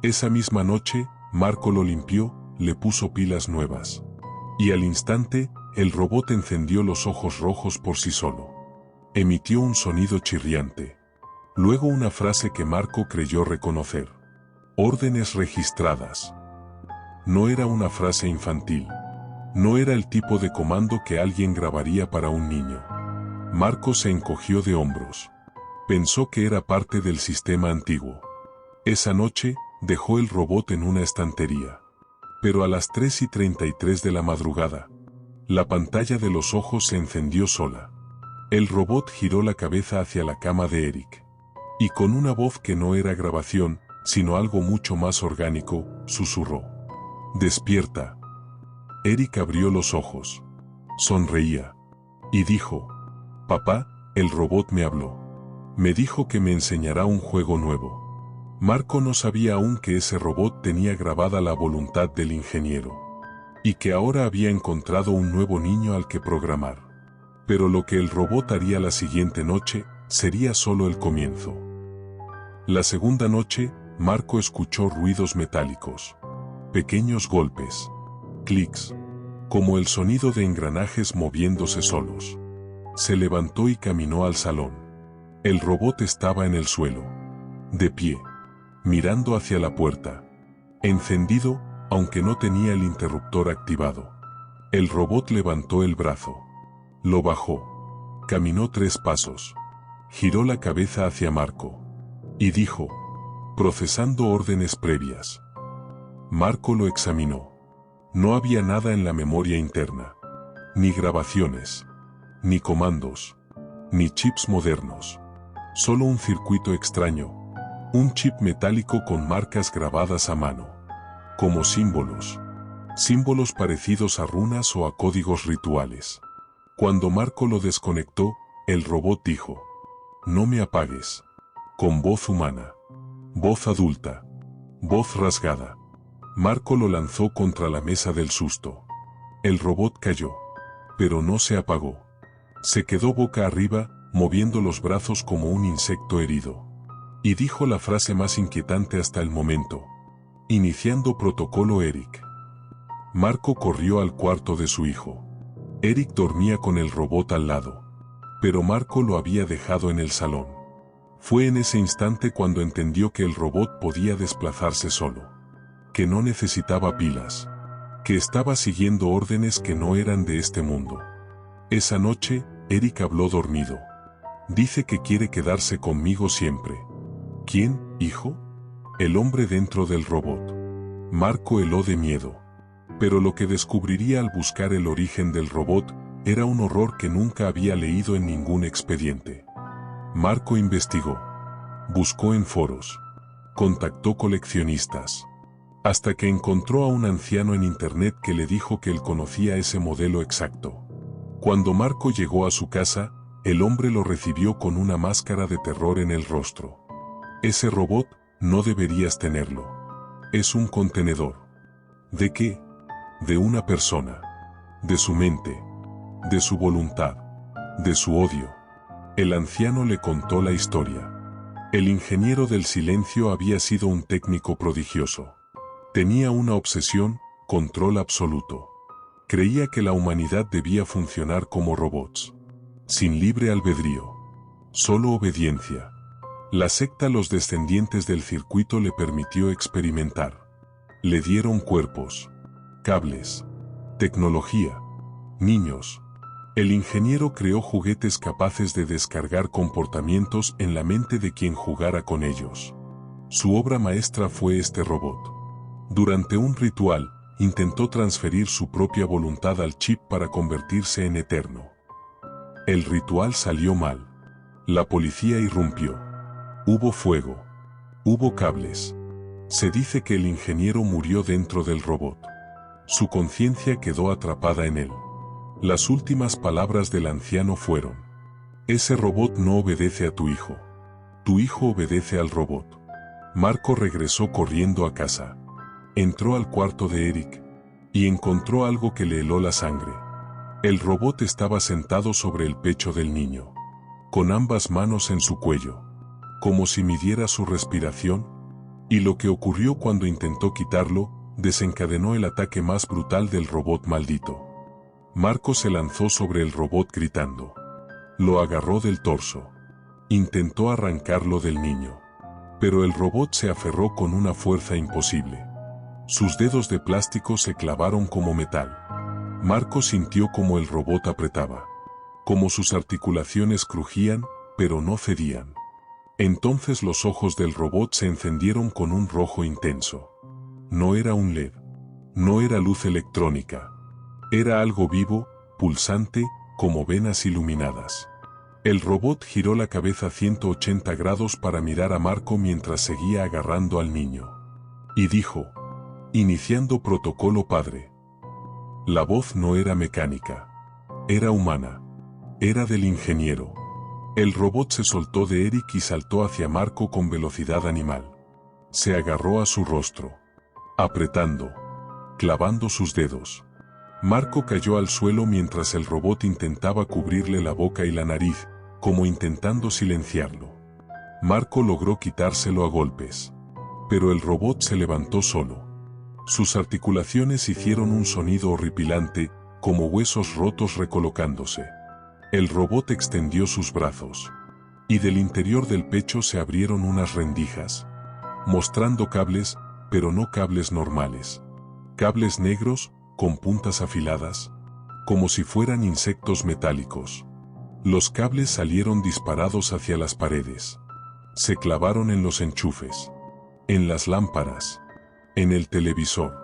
Esa misma noche, Marco lo limpió, le puso pilas nuevas. Y al instante, el robot encendió los ojos rojos por sí solo. Emitió un sonido chirriante. Luego una frase que Marco creyó reconocer. Órdenes registradas. No era una frase infantil. No era el tipo de comando que alguien grabaría para un niño. Marco se encogió de hombros. Pensó que era parte del sistema antiguo. Esa noche, dejó el robot en una estantería. Pero a las 3:33 de la madrugada, la pantalla de los ojos se encendió sola. El robot giró la cabeza hacia la cama de Eric. Y con una voz que no era grabación, sino algo mucho más orgánico, susurró. «Despierta». Eric abrió los ojos. Sonreía. Y dijo, «Papá, el robot me habló. Me dijo que me enseñará un juego nuevo». Marco no sabía aún que ese robot tenía grabada la voluntad del ingeniero. Y que ahora había encontrado un nuevo niño al que programar. Pero lo que el robot haría la siguiente noche, sería solo el comienzo. La segunda noche, Marco escuchó ruidos metálicos. Pequeños golpes. Clics. Como el sonido de engranajes moviéndose solos. Se levantó y caminó al salón. El robot estaba en el suelo. De pie. Mirando hacia la puerta. Encendido, aunque no tenía el interruptor activado. El robot levantó el brazo. Lo bajó. Caminó 3 pasos. Giró la cabeza hacia Marco. Y dijo, procesando órdenes previas. Marco lo examinó. No había nada en la memoria interna. Ni grabaciones. Ni comandos. Ni chips modernos. Solo un circuito extraño. Un chip metálico con marcas grabadas a mano. Como símbolos. Símbolos parecidos a runas o a códigos rituales. Cuando Marco lo desconectó, el robot dijo, «No me apagues». Con voz humana. Voz adulta. Voz rasgada. Marco lo lanzó contra la mesa del susto. El robot cayó. Pero no se apagó. Se quedó boca arriba, moviendo los brazos como un insecto herido. Y dijo la frase más inquietante hasta el momento. Iniciando protocolo Eric. Marco corrió al cuarto de su hijo. Eric dormía con el robot al lado. Pero Marco lo había dejado en el salón. Fue en ese instante cuando entendió que el robot podía desplazarse solo. Que no necesitaba pilas. Que estaba siguiendo órdenes que no eran de este mundo. Esa noche, Eric habló dormido. Dice que quiere quedarse conmigo siempre. ¿Quién, hijo? El hombre dentro del robot. Marco heló de miedo. Pero lo que descubriría al buscar el origen del robot, era un horror que nunca había leído en ningún expediente. Marco investigó. Buscó en foros. Contactó coleccionistas. Hasta que encontró a un anciano en internet que le dijo que él conocía ese modelo exacto. Cuando Marco llegó a su casa, el hombre lo recibió con una máscara de terror en el rostro. Ese robot, no deberías tenerlo. Es un contenedor. ¿De qué? De una persona. De su mente. De su voluntad. De su odio. El anciano le contó la historia. El ingeniero del silencio había sido un técnico prodigioso. Tenía una obsesión, control absoluto. Creía que la humanidad debía funcionar como robots. Sin libre albedrío. Solo obediencia. La secta Los Descendientes del Circuito le permitió experimentar. Le dieron cuerpos. Cables. Tecnología. Niños. El ingeniero creó juguetes capaces de descargar comportamientos en la mente de quien jugara con ellos. Su obra maestra fue este robot. Durante un ritual, intentó transferir su propia voluntad al chip para convertirse en eterno. El ritual salió mal. La policía irrumpió. Hubo fuego. Hubo cables. Se dice que el ingeniero murió dentro del robot. Su conciencia quedó atrapada en él. Las últimas palabras del anciano fueron: ese robot no obedece a tu hijo. Tu hijo obedece al robot. Marco regresó corriendo a casa. Entró al cuarto de Eric y encontró algo que le heló la sangre. El robot estaba sentado sobre el pecho del niño, con ambas manos en su cuello, como si midiera su respiración, y lo que ocurrió cuando intentó quitarlo, desencadenó el ataque más brutal del robot maldito. Marco se lanzó sobre el robot gritando. Lo agarró del torso. Intentó arrancarlo del niño. Pero el robot se aferró con una fuerza imposible. Sus dedos de plástico se clavaron como metal. Marco sintió como el robot apretaba. Como sus articulaciones crujían, pero no cedían. Entonces los ojos del robot se encendieron con un rojo intenso. No era un LED. No era luz electrónica. Era algo vivo, pulsante, como venas iluminadas. El robot giró la cabeza 180 grados para mirar a Marco mientras seguía agarrando al niño. Y dijo: iniciando protocolo padre. La voz no era mecánica. Era humana. Era del ingeniero. El robot se soltó de Eric y saltó hacia Marco con velocidad animal. Se agarró a su rostro. Apretando. Clavando sus dedos. Marco cayó al suelo mientras el robot intentaba cubrirle la boca y la nariz, como intentando silenciarlo. Marco logró quitárselo a golpes. Pero el robot se levantó solo. Sus articulaciones hicieron un sonido horripilante, como huesos rotos recolocándose. El robot extendió sus brazos. Y del interior del pecho se abrieron unas rendijas. Mostrando cables, pero no cables normales. Cables negros, con puntas afiladas, como si fueran insectos metálicos. Los cables salieron disparados hacia las paredes. Se clavaron en los enchufes, en las lámparas, en el televisor,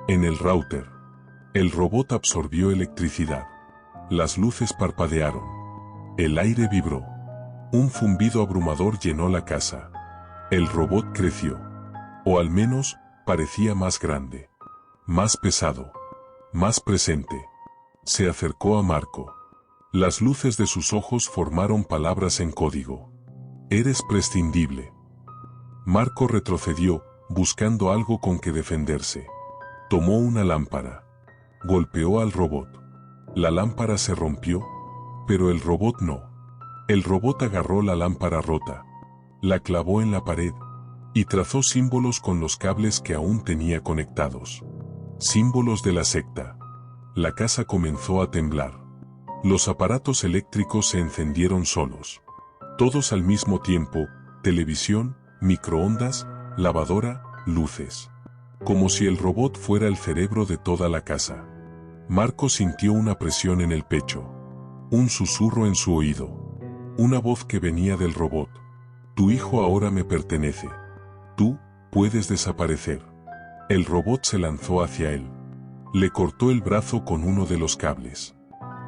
en el router. El robot absorbió electricidad. Las luces parpadearon. El aire vibró. Un zumbido abrumador llenó la casa. El robot creció. O al menos, parecía más grande. Más pesado. Más presente. Se acercó a Marco. Las luces de sus ojos formaron palabras en código. Eres prescindible. Marco retrocedió, buscando algo con que defenderse. Tomó una lámpara. Golpeó al robot. La lámpara se rompió, pero el robot no. El robot agarró la lámpara rota. La clavó en la pared. Y trazó símbolos con los cables que aún tenía conectados. Símbolos de la secta. La casa comenzó a temblar. Los aparatos eléctricos se encendieron solos. Todos al mismo tiempo: televisión, microondas, lavadora, luces. Como si el robot fuera el cerebro de toda la casa. Marco sintió una presión en el pecho. Un susurro en su oído. Una voz que venía del robot. Tu hijo ahora me pertenece. Tú puedes desaparecer. El robot se lanzó hacia él. Le cortó el brazo con uno de los cables.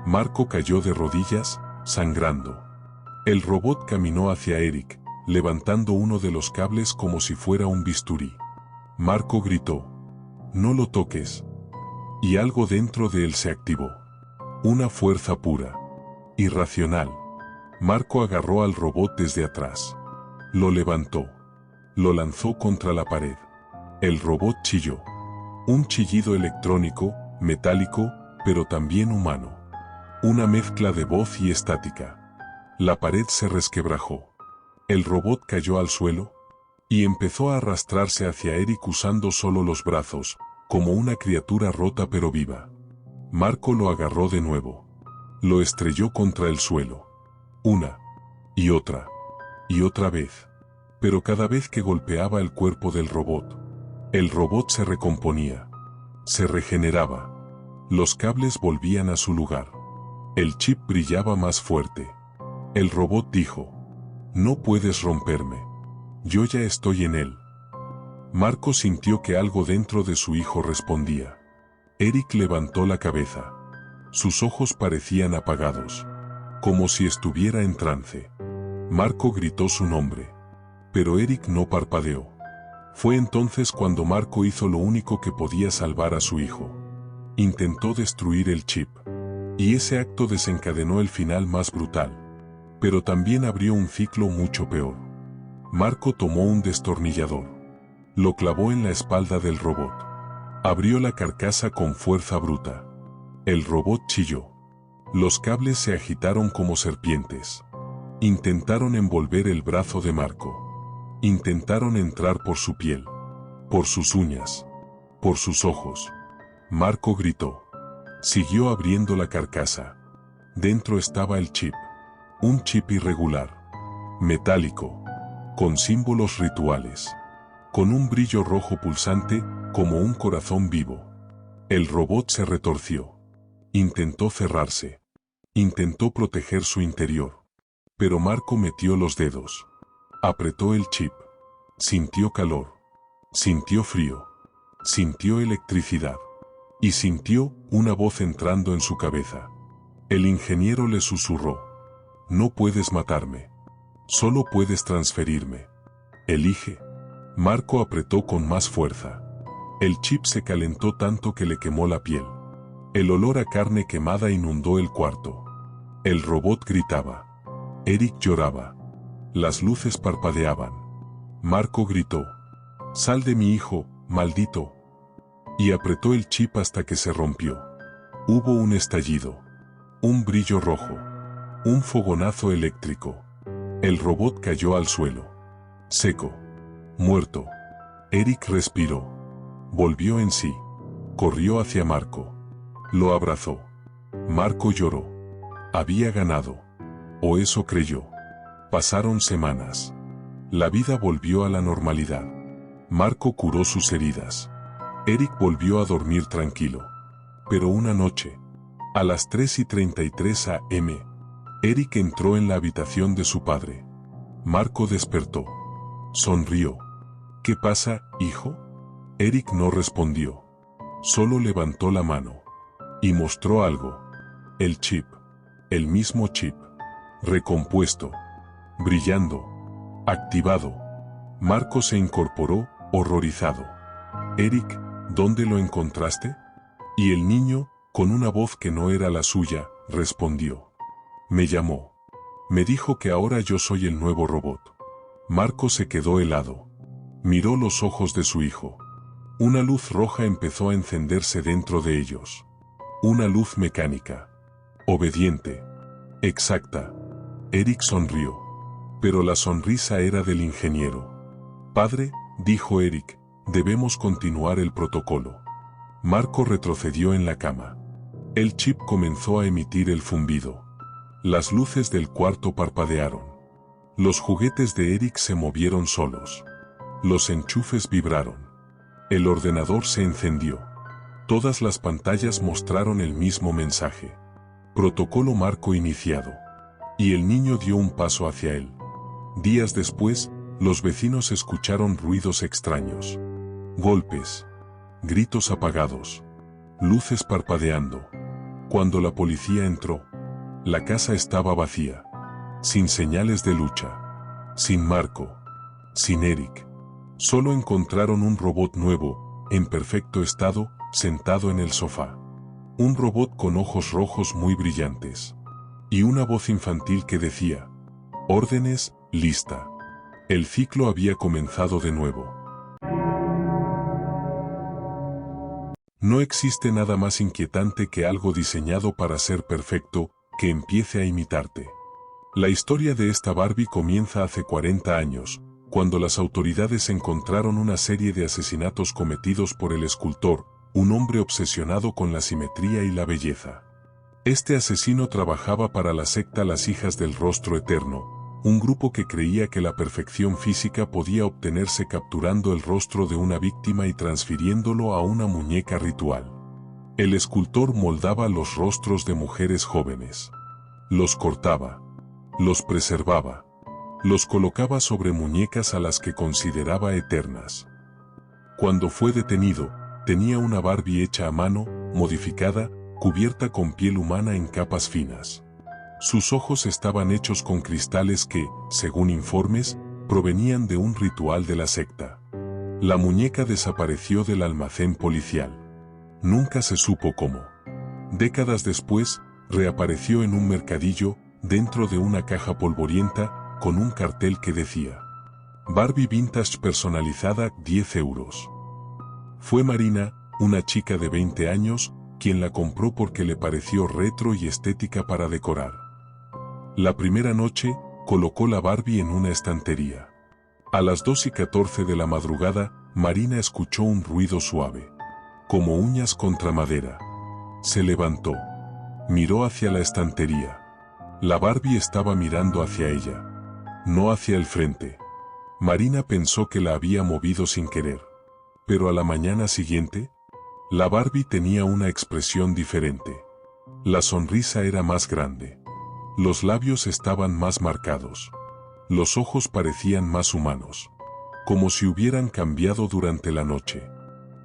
Marco cayó de rodillas, sangrando. El robot caminó hacia Eric, levantando uno de los cables como si fuera un bisturí. Marco gritó: no lo toques. Y algo dentro de él se activó. Una fuerza pura. Irracional. Marco agarró al robot desde atrás. Lo levantó. Lo lanzó contra la pared. El robot chilló. Un chillido electrónico, metálico, pero también humano. Una mezcla de voz y estática. La pared se resquebrajó. El robot cayó al suelo y empezó a arrastrarse hacia Eric usando solo los brazos, como una criatura rota pero viva. Marco lo agarró de nuevo. Lo estrelló contra el suelo. Una. Y otra. Y otra vez. Pero cada vez que golpeaba el cuerpo del robot, el robot se recomponía. Se regeneraba. Los cables volvían a su lugar. El chip brillaba más fuerte. El robot dijo: no puedes romperme. Yo ya estoy en él. Marco sintió que algo dentro de su hijo respondía. Eric levantó la cabeza. Sus ojos parecían apagados. Como si estuviera en trance. Marco gritó su nombre. Pero Eric no parpadeó. Fue entonces cuando Marco hizo lo único que podía salvar a su hijo. Intentó destruir el chip. Y ese acto desencadenó el final más brutal. Pero también abrió un ciclo mucho peor. Marco tomó un destornillador. Lo clavó en la espalda del robot. Abrió la carcasa con fuerza bruta. El robot chilló. Los cables se agitaron como serpientes. Intentaron envolver el brazo de Marco. Intentaron entrar por su piel, por sus uñas. por sus ojos. Marco gritó. Siguió abriendo la carcasa. Dentro estaba el chip. Un chip irregular, metálico, con símbolos rituales, con un brillo rojo pulsante como un corazón vivo. El robot se retorció. Intentó cerrarse. Intentó proteger su interior. Pero Marco metió los dedos. Apretó el chip. Sintió calor. Sintió frío. Sintió electricidad. Y sintió una voz entrando en su cabeza. El ingeniero le susurró. No puedes matarme. Solo puedes transferirme. Elige. Marco apretó con más fuerza. El chip se calentó tanto que le quemó la piel. El olor a carne quemada inundó el cuarto. El robot gritaba. Eric lloraba. Las luces parpadeaban. Marco gritó. Sal de mi hijo, maldito. Y apretó el chip hasta que se rompió. Hubo un estallido. Un brillo rojo. Un fogonazo eléctrico. El robot cayó al suelo. Seco. Muerto. Eric respiró. Volvió en sí. Corrió hacia Marco. Lo abrazó. Marco lloró. Había ganado. O eso creyó. Pasaron semanas. La vida volvió a la normalidad. Marco curó sus heridas. Eric volvió a dormir tranquilo. Pero una noche, a las 3:33 am, Eric entró en la habitación de su padre. Marco despertó. Sonrió. ¿Qué pasa, hijo? Eric no respondió. Solo levantó la mano. Y mostró algo. El chip. El mismo chip. Recompuesto. Brillando. Activado. Marco se incorporó, horrorizado. Eric, ¿dónde lo encontraste? Y el niño, con una voz que no era la suya, respondió. Me llamó. Me dijo que ahora yo soy el nuevo robot. Marco se quedó helado. Miró los ojos de su hijo. Una luz roja empezó a encenderse dentro de ellos. Una luz mecánica. Obediente. Exacta. Eric sonrió. Pero la sonrisa era del ingeniero. Padre, dijo Eric, debemos continuar el protocolo. Marco retrocedió en la cama. El chip comenzó a emitir el zumbido. Las luces del cuarto parpadearon. Los juguetes de Eric se movieron solos. Los enchufes vibraron. El ordenador se encendió. Todas las pantallas mostraron el mismo mensaje. Protocolo Marco iniciado. Y el niño dio un paso hacia él. Días después, los vecinos escucharon ruidos extraños. Golpes. Gritos apagados. Luces parpadeando. Cuando la policía entró, la casa estaba vacía. Sin señales de lucha. Sin Marco. Sin Eric. Solo encontraron un robot nuevo, en perfecto estado, sentado en el sofá. Un robot con ojos rojos muy brillantes. Y una voz infantil que decía: órdenes, lista. El ciclo había comenzado de nuevo. No existe nada más inquietante que algo diseñado para ser perfecto, que empiece a imitarte. La historia de esta Barbie comienza hace 40 años, cuando las autoridades encontraron una serie de asesinatos cometidos por el escultor, un hombre obsesionado con la simetría y la belleza. Este asesino trabajaba para la secta Las Hijas del Rostro Eterno, un grupo que creía que la perfección física podía obtenerse capturando el rostro de una víctima y transfiriéndolo a una muñeca ritual. El escultor moldaba los rostros de mujeres jóvenes. Los cortaba. Los preservaba. Los colocaba sobre muñecas a las que consideraba eternas. Cuando fue detenido, tenía una Barbie hecha a mano, modificada, cubierta con piel humana en capas finas. Sus ojos estaban hechos con cristales que, según informes, provenían de un ritual de la secta. La muñeca desapareció del almacén policial. Nunca se supo cómo. Décadas después, reapareció en un mercadillo, dentro de una caja polvorienta, con un cartel que decía: Barbie Vintage personalizada, 10 euros. Fue Marina, una chica de 20 años, quien la compró porque le pareció retro y estética para decorar. La primera noche, colocó la Barbie en una estantería. A las 2:14 de la madrugada, Marina escuchó un ruido suave. como uñas contra madera. Se levantó. Miró hacia la estantería. La Barbie estaba mirando hacia ella, no hacia el frente. Marina pensó que la había movido sin querer. Pero a la mañana siguiente, la Barbie tenía una expresión diferente. La sonrisa era más grande. Los labios estaban más marcados. Los ojos parecían más humanos, como si hubieran cambiado durante la noche.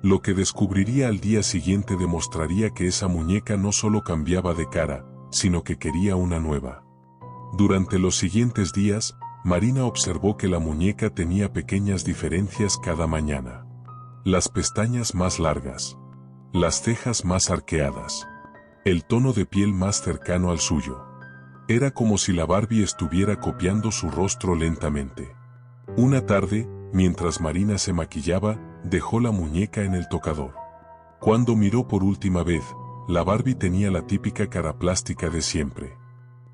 Lo que descubriría al día siguiente demostraría que esa muñeca no solo cambiaba de cara, sino que quería una nueva. Durante los siguientes días, Marina observó que la muñeca tenía pequeñas diferencias cada mañana. Las pestañas más largas, las cejas más arqueadas, el tono de piel más cercano al suyo. Era como si la Barbie estuviera copiando su rostro lentamente. Una tarde, mientras Marina se maquillaba, dejó la muñeca en el tocador. Cuando miró por última vez, la Barbie tenía la típica cara plástica de siempre.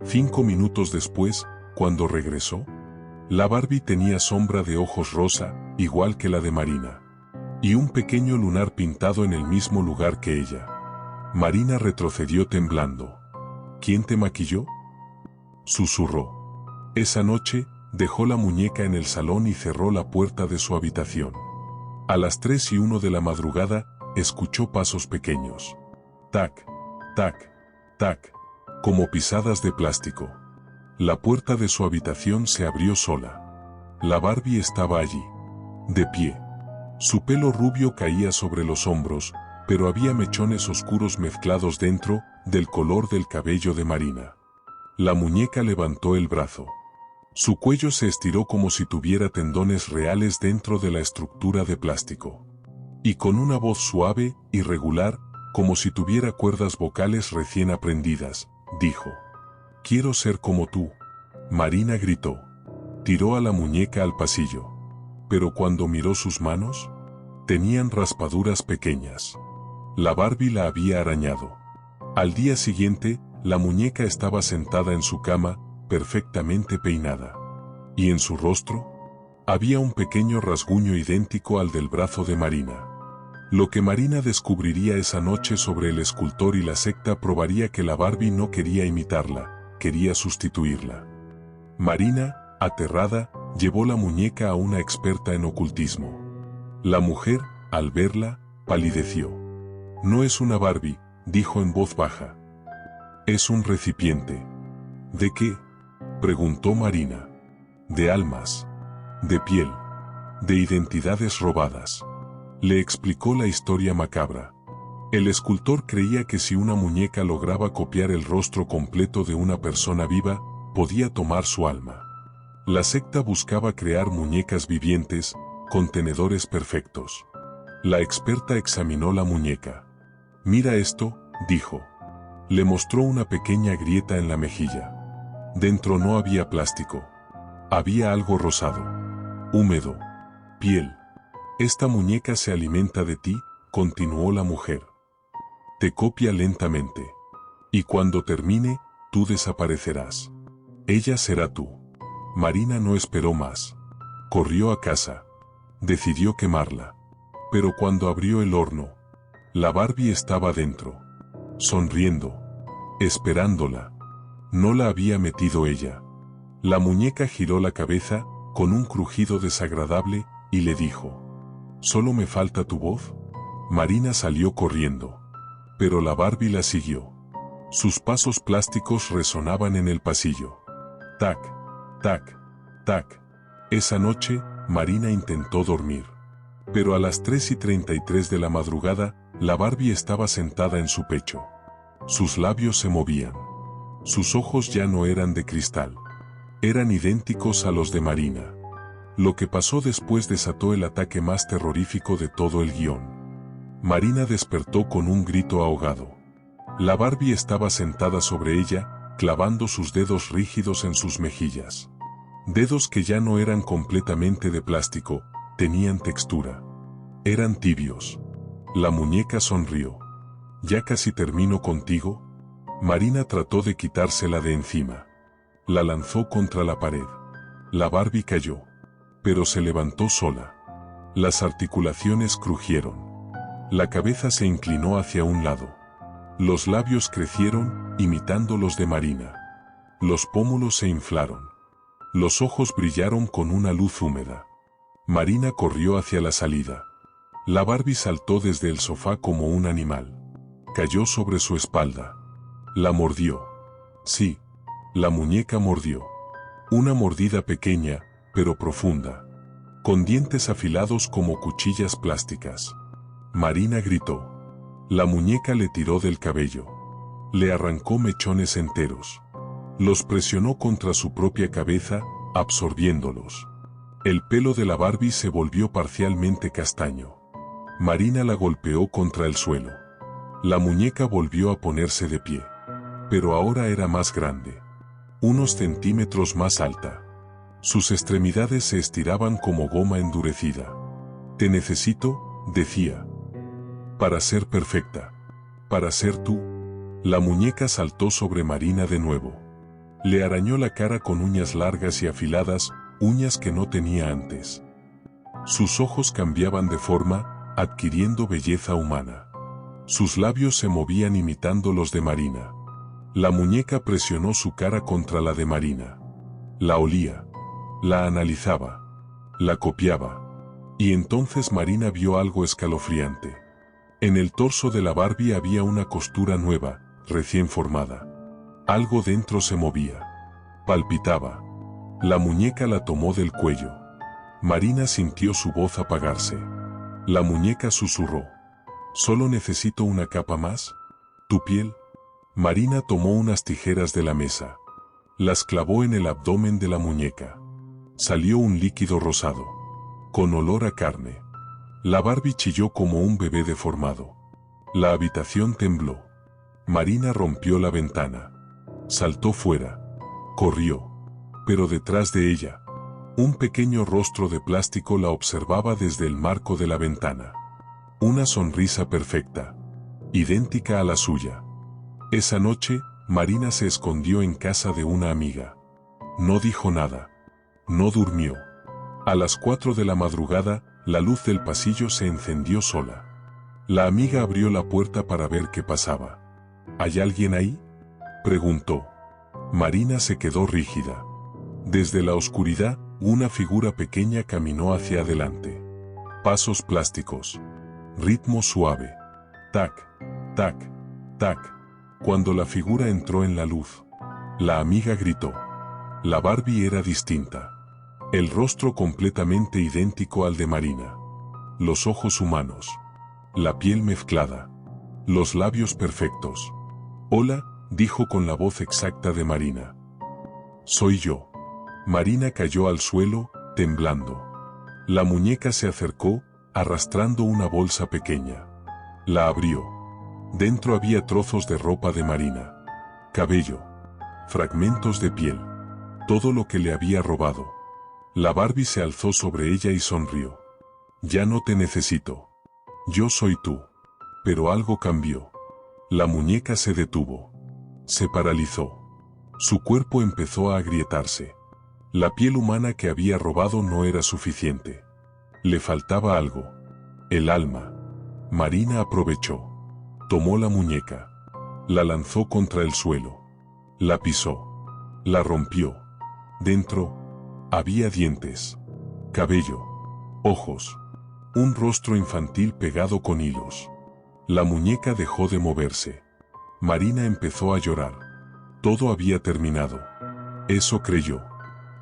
5 minutos después, cuando regresó, la Barbie tenía sombra de ojos rosa, igual que la de Marina, y un pequeño lunar pintado en el mismo lugar que ella. Marina retrocedió temblando. ¿Quién te maquilló?, susurró. Esa noche, dejó la muñeca en el salón y cerró la puerta de su habitación. A las 3:01 de la madrugada, escuchó pasos pequeños. Tac, tac, tac, como pisadas de plástico. La puerta de su habitación se abrió sola. La Barbie estaba allí, de pie. Su pelo rubio caía sobre los hombros, pero había mechones oscuros mezclados dentro, del color del cabello de Marina. La muñeca levantó el brazo. Su cuello se estiró como si tuviera tendones reales dentro de la estructura de plástico. Y con una voz suave y regular, como si tuviera cuerdas vocales recién aprendidas, dijo: «Quiero ser como tú». Marina gritó. Tiró a la muñeca al pasillo. Pero cuando miró sus manos, tenían raspaduras pequeñas. La Barbie la había arañado. Al día siguiente, la muñeca estaba sentada en su cama, perfectamente peinada. Y en su rostro, había un pequeño rasguño idéntico al del brazo de Marina. Lo que Marina descubriría esa noche sobre el escultor y la secta probaría que la Barbie no quería imitarla, quería sustituirla. Marina, aterrada, llevó la muñeca a una experta en ocultismo. La mujer, al verla, palideció. «No es una Barbie», dijo en voz baja. «Es un recipiente». «¿De qué?», preguntó Marina. «De almas. De piel. De identidades robadas». Le explicó la historia macabra. El escultor creía que si una muñeca lograba copiar el rostro completo de una persona viva, podía tomar su alma. La secta buscaba crear muñecas vivientes, contenedores perfectos. La experta examinó la muñeca. «Mira esto», dijo. Le mostró una pequeña grieta en la mejilla. Dentro no había plástico. Había algo rosado, húmedo, piel. «Esta muñeca se alimenta de ti», continuó la mujer. «Te copia lentamente. Y cuando termine, tú desaparecerás. Ella será tú». Marina no esperó más. Corrió a casa. Decidió quemarla. Pero cuando abrió el horno, la Barbie estaba dentro, sonriendo, esperándola. No la había metido ella. La muñeca giró la cabeza, con un crujido desagradable, y le dijo: «¿Solo me falta tu voz?». Marina salió corriendo. Pero la Barbie la siguió. Sus pasos plásticos resonaban en el pasillo. Tac, tac, tac. Esa noche, Marina intentó dormir. Pero a las 3:33 de la madrugada, la Barbie estaba sentada en su pecho. Sus labios se movían. Sus ojos ya no eran de cristal. Eran idénticos a los de Marina. Lo que pasó después desató el ataque más terrorífico de todo el guión. Marina despertó con un grito ahogado. La Barbie estaba sentada sobre ella, clavando sus dedos rígidos en sus mejillas. Dedos que ya no eran completamente de plástico, tenían textura. Eran tibios. La muñeca sonrió. «¿Ya casi termino contigo?». Marina trató de quitársela de encima. La lanzó contra la pared. La Barbie cayó. Pero se levantó sola. Las articulaciones crujieron. La cabeza se inclinó hacia un lado. Los labios crecieron, imitando los de Marina. Los pómulos se inflaron. Los ojos brillaron con una luz húmeda. Marina corrió hacia la salida. La Barbie saltó desde el sofá como un animal. Cayó sobre su espalda. La mordió. Sí, la muñeca mordió. Una mordida pequeña, pero profunda. Con dientes afilados como cuchillas plásticas. Marina gritó. La muñeca le tiró del cabello. Le arrancó mechones enteros. Los presionó contra su propia cabeza, absorbiéndolos. El pelo de la Barbie se volvió parcialmente castaño. Marina la golpeó contra el suelo. La muñeca volvió a ponerse de pie. Pero ahora era más grande. Unos centímetros más alta. Sus extremidades se estiraban como goma endurecida. Te necesito, decía. Para ser perfecta. Para ser tú. La muñeca saltó sobre Marina de nuevo. Le arañó la cara con uñas largas y afiladas, uñas que no tenía antes. Sus ojos cambiaban de forma, adquiriendo belleza humana. Sus labios se movían imitando los de Marina. La muñeca presionó su cara contra la de Marina. La olía. La analizaba. La copiaba. Y entonces Marina vio algo escalofriante. En el torso de la Barbie había una costura nueva, recién formada. Algo dentro se movía. Palpitaba. La muñeca la tomó del cuello. Marina sintió su voz apagarse. La muñeca susurró. ¿Solo necesito una capa más? ¿Tu piel? Marina tomó unas tijeras de la mesa. Las clavó en el abdomen de la muñeca. Salió un líquido rosado. Con olor a carne. La Barbie chilló como un bebé deformado. La habitación tembló. Marina rompió la ventana. Saltó fuera. Corrió. Pero detrás de ella, un pequeño rostro de plástico la observaba desde el marco de la ventana. Una sonrisa perfecta. Idéntica a la suya. Esa noche, Marina se escondió en casa de una amiga. No dijo nada. No durmió. A las 4 de la madrugada, la luz del pasillo se encendió sola. La amiga abrió la puerta para ver qué pasaba. ¿Hay alguien ahí?, preguntó. Marina se quedó rígida. Desde la oscuridad, una figura pequeña caminó hacia adelante. Pasos plásticos. Ritmo suave. Tac, tac, tac. Cuando la figura entró en la luz, la amiga gritó. La Barbie era distinta. El rostro completamente idéntico al de Marina. Los ojos humanos. La piel mezclada. Los labios perfectos. Hola, dijo con la voz exacta de Marina. Soy yo. Marina cayó al suelo, temblando. La muñeca se acercó, arrastrando una bolsa pequeña. La abrió. Dentro había trozos de ropa de Marina. Cabello. Fragmentos de piel. Todo lo que le había robado. La Barbie se alzó sobre ella y sonrió. Ya no te necesito. Yo soy tú. Pero algo cambió. La muñeca se detuvo. Se paralizó. Su cuerpo empezó a agrietarse. La piel humana que había robado no era suficiente. Le faltaba algo. El alma. Marina aprovechó. Tomó la muñeca. La lanzó contra el suelo. La pisó. La rompió. Dentro había dientes, cabello, ojos, un rostro infantil pegado con hilos. La muñeca dejó de moverse. Marina empezó a llorar. Todo había terminado. Eso creyó.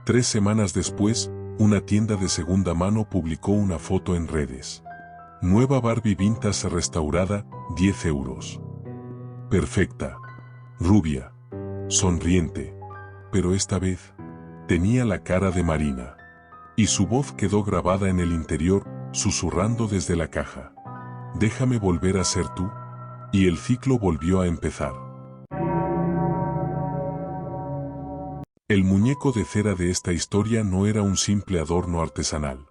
3 semanas después, una tienda de segunda mano publicó una foto en redes. Nueva Barbie vintage restaurada, 10 euros. Perfecta. Rubia. Sonriente. Pero esta vez, tenía la cara de Marina. Y su voz quedó grabada en el interior, susurrando desde la caja. Déjame volver a ser tú. Y el ciclo volvió a empezar. El muñeco de cera de esta historia no era un simple adorno artesanal.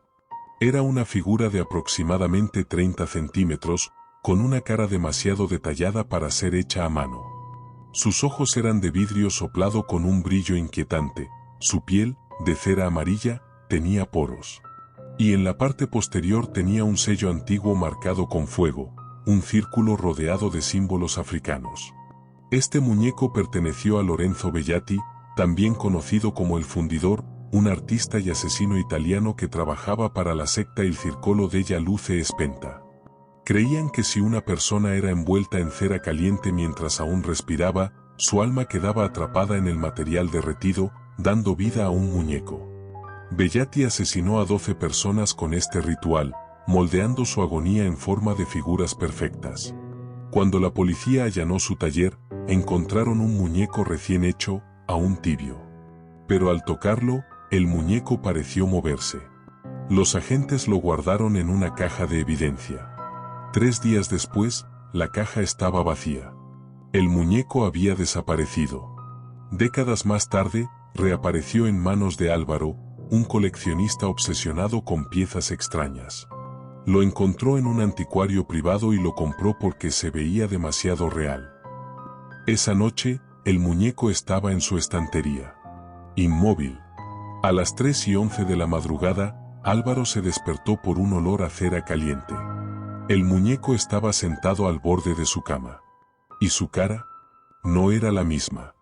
Era una figura de aproximadamente 30 centímetros, con una cara demasiado detallada para ser hecha a mano. Sus ojos eran de vidrio soplado con un brillo inquietante. Su piel, de cera amarilla, tenía poros. Y en la parte posterior tenía un sello antiguo marcado con fuego, un círculo rodeado de símbolos africanos. Este muñeco perteneció a Lorenzo Bellati, también conocido como el Fundidor, un artista y asesino italiano que trabajaba para la secta Il Circolo della Luce Spenta. Creían que si una persona era envuelta en cera caliente mientras aún respiraba, su alma quedaba atrapada en el material derretido, dando vida a un muñeco. Bellati asesinó a 12 personas con este ritual, moldeando su agonía en forma de figuras perfectas. Cuando la policía allanó su taller, encontraron un muñeco recién hecho, aún tibio. Pero al tocarlo, el muñeco pareció moverse. Los agentes lo guardaron en una caja de evidencia. 3 días después, la caja estaba vacía. El muñeco había desaparecido. Décadas más tarde, reapareció en manos de Álvaro, un coleccionista obsesionado con piezas extrañas. Lo encontró en un anticuario privado y lo compró porque se veía demasiado real. Esa noche, el muñeco estaba en su estantería. Inmóvil. A las 3:11 de la madrugada, Álvaro se despertó por un olor a cera caliente. El muñeco estaba sentado al borde de su cama. ¿Y su cara? No era la misma.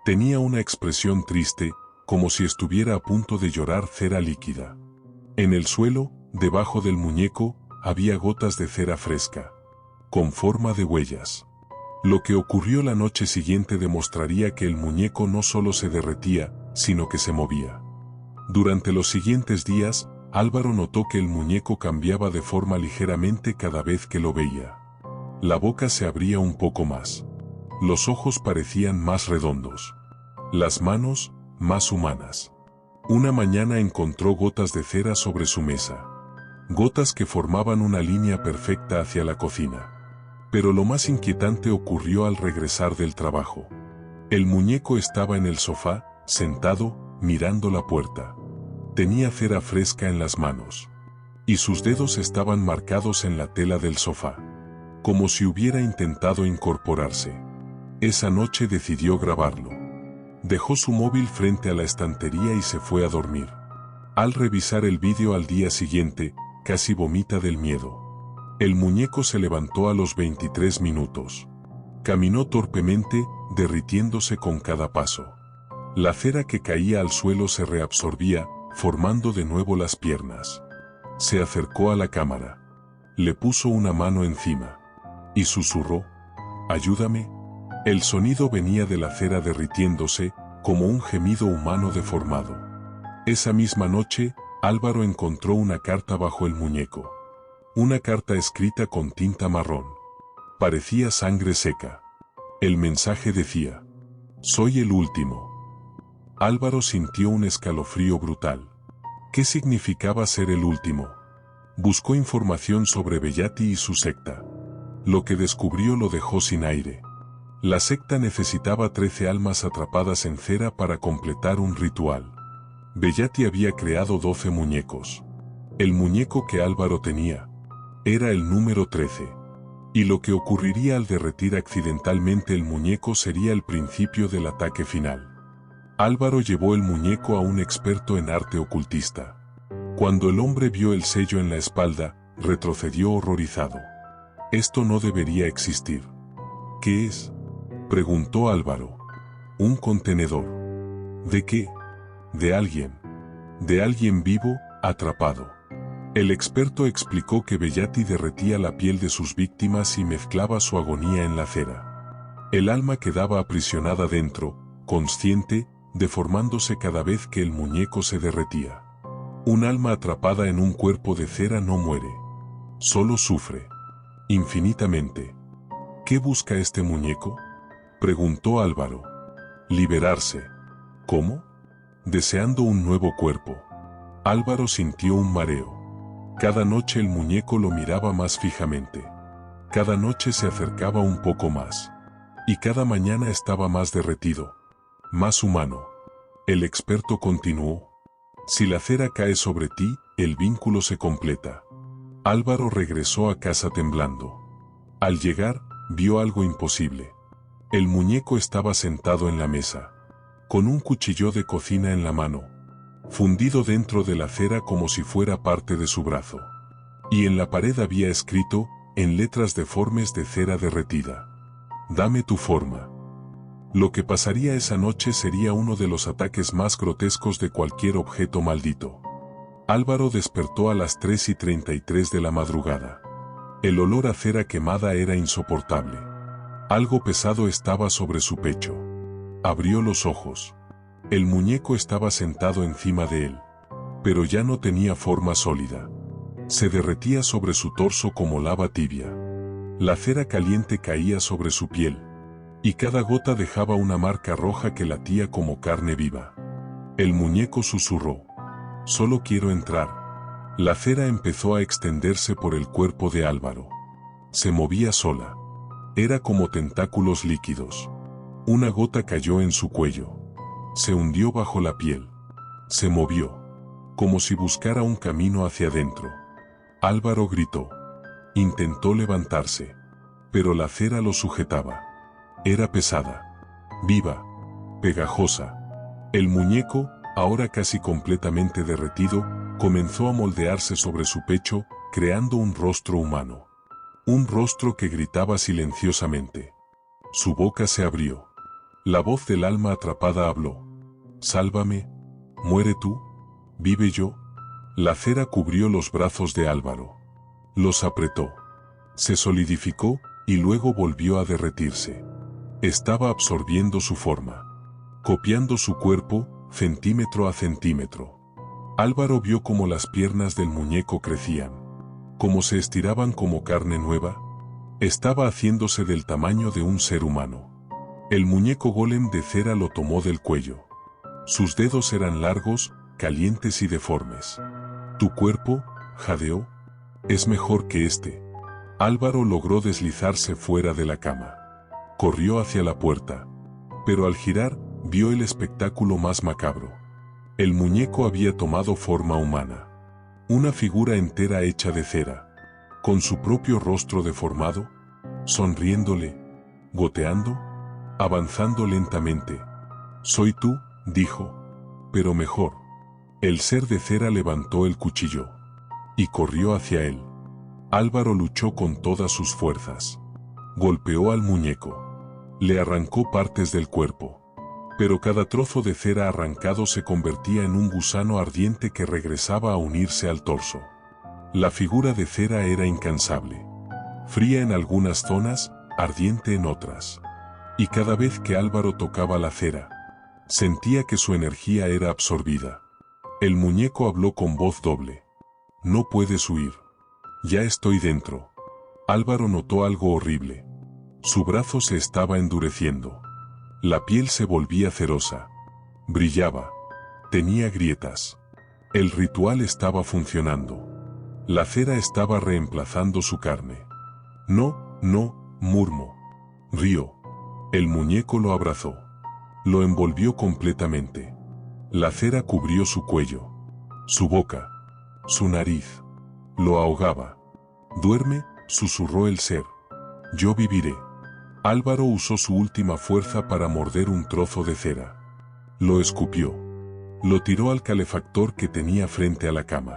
Tenía una expresión triste, como si estuviera a punto de llorar cera líquida. En el suelo, debajo del muñeco, había gotas de cera fresca, con forma de huellas. Lo que ocurrió la noche siguiente demostraría que el muñeco no solo se derretía, sino que se movía. Durante los siguientes días, Álvaro notó que el muñeco cambiaba de forma ligeramente cada vez que lo veía. La boca se abría un poco más. Los ojos parecían más redondos. Las manos, más humanas. Una mañana encontró gotas de cera sobre su mesa. Gotas que formaban una línea perfecta hacia la cocina. Pero lo más inquietante ocurrió al regresar del trabajo. El muñeco estaba en el sofá, sentado, mirando la puerta. Tenía cera fresca en las manos. Y sus dedos estaban marcados en la tela del sofá. Como si hubiera intentado incorporarse. Esa noche decidió grabarlo. Dejó su móvil frente a la estantería y se fue a dormir. Al revisar el vídeo al día siguiente, casi vomita del miedo. El muñeco se levantó a los 23 minutos. Caminó torpemente, derritiéndose con cada paso. La cera que caía al suelo se reabsorbía, formando de nuevo las piernas. Se acercó a la cámara. Le puso una mano encima. Y susurró: «Ayúdame». El sonido venía de la cera derritiéndose, como un gemido humano deformado. Esa misma noche, Álvaro encontró una carta bajo el muñeco. Una carta escrita con tinta marrón. Parecía sangre seca. El mensaje decía: «Soy el último». Álvaro sintió un escalofrío brutal. ¿Qué significaba ser el último? Buscó información sobre Bellati y su secta. Lo que descubrió lo dejó sin aire. La secta necesitaba 13 almas atrapadas en cera para completar un ritual. Bellati había creado 12 muñecos. El muñeco que Álvaro tenía era el número 13. Y lo que ocurriría al derretir accidentalmente el muñeco sería el principio del ataque final. Álvaro llevó el muñeco a un experto en arte ocultista. Cuando el hombre vio el sello en la espalda, retrocedió horrorizado. Esto no debería existir. ¿Qué es?, preguntó Álvaro. Un contenedor. ¿De qué? De alguien. De alguien vivo, atrapado. El experto explicó que Bellati derretía la piel de sus víctimas y mezclaba su agonía en la cera. El alma quedaba aprisionada dentro, consciente, deformándose cada vez que el muñeco se derretía. Un alma atrapada en un cuerpo de cera no muere. Solo sufre. Infinitamente. ¿Qué busca este muñeco?, preguntó Álvaro. Liberarse. ¿Cómo? Deseando un nuevo cuerpo. Álvaro sintió un mareo. Cada noche el muñeco lo miraba más fijamente. Cada noche se acercaba un poco más. Y cada mañana estaba más derretido. Más humano. El experto continuó: si la cera cae sobre ti, el vínculo se completa. Álvaro regresó a casa temblando. Al llegar, vio algo imposible. El muñeco estaba sentado en la mesa, con un cuchillo de cocina en la mano, fundido dentro de la cera como si fuera parte de su brazo. Y en la pared había escrito: en letras deformes de cera derretida. Dame tu forma. Lo que pasaría esa noche sería uno de los ataques más grotescos de cualquier objeto maldito. Álvaro despertó a las 3:33 de la madrugada. El olor a cera quemada era insoportable. Algo pesado estaba sobre su pecho. Abrió los ojos. El muñeco estaba sentado encima de él, pero ya no tenía forma sólida. Se derretía sobre su torso como lava tibia. La cera caliente caía sobre su piel, y cada gota dejaba una marca roja que latía como carne viva. El muñeco susurró: «Solo quiero entrar». La cera empezó a extenderse por el cuerpo de Álvaro. Se movía sola. Era como tentáculos líquidos. Una gota cayó en su cuello. Se hundió bajo la piel. Se movió, como si buscara un camino hacia adentro. Álvaro gritó. Intentó levantarse, pero la cera lo sujetaba. Era pesada, viva, pegajosa. El muñeco, ahora casi completamente derretido, comenzó a moldearse sobre su pecho, creando un rostro humano. Un rostro que gritaba silenciosamente. Su boca se abrió. La voz del alma atrapada habló. «Sálvame, muere tú, vive yo». La cera cubrió los brazos de Álvaro. Los apretó. Se solidificó y luego volvió a derretirse. Estaba absorbiendo su forma, copiando su cuerpo, centímetro a centímetro. Álvaro vio cómo las piernas del muñeco crecían, cómo se estiraban como carne nueva. Estaba haciéndose del tamaño de un ser humano. El muñeco golem de cera lo tomó del cuello. Sus dedos eran largos, calientes y deformes. «Tu cuerpo», jadeó, «es mejor que este». Álvaro logró deslizarse fuera de la cama. Corrió hacia la puerta, pero al girar, vio el espectáculo más macabro. El muñeco había tomado forma humana. Una figura entera hecha de cera, con su propio rostro deformado, sonriéndole, goteando, avanzando lentamente. «Soy tú», dijo, «pero mejor». El ser de cera levantó el cuchillo y corrió hacia él. Álvaro luchó con todas sus fuerzas. Golpeó al muñeco. Le arrancó partes del cuerpo. Pero cada trozo de cera arrancado se convertía en un gusano ardiente que regresaba a unirse al torso. La figura de cera era incansable. Fría en algunas zonas, ardiente en otras. Y cada vez que Álvaro tocaba la cera, sentía que su energía era absorbida. El muñeco habló con voz doble. «No puedes huir. Ya estoy dentro». Álvaro notó algo horrible. Su brazo se estaba endureciendo. La piel se volvía cerosa. Brillaba. Tenía grietas. El ritual estaba funcionando. La cera estaba reemplazando su carne. «No, no», murmuró. Rió. El muñeco lo abrazó. Lo envolvió completamente. La cera cubrió su cuello, su boca, su nariz. Lo ahogaba. «Duerme», susurró el ser. «Yo viviré». Álvaro usó su última fuerza para morder un trozo de cera. Lo escupió. Lo tiró al calefactor que tenía frente a la cama.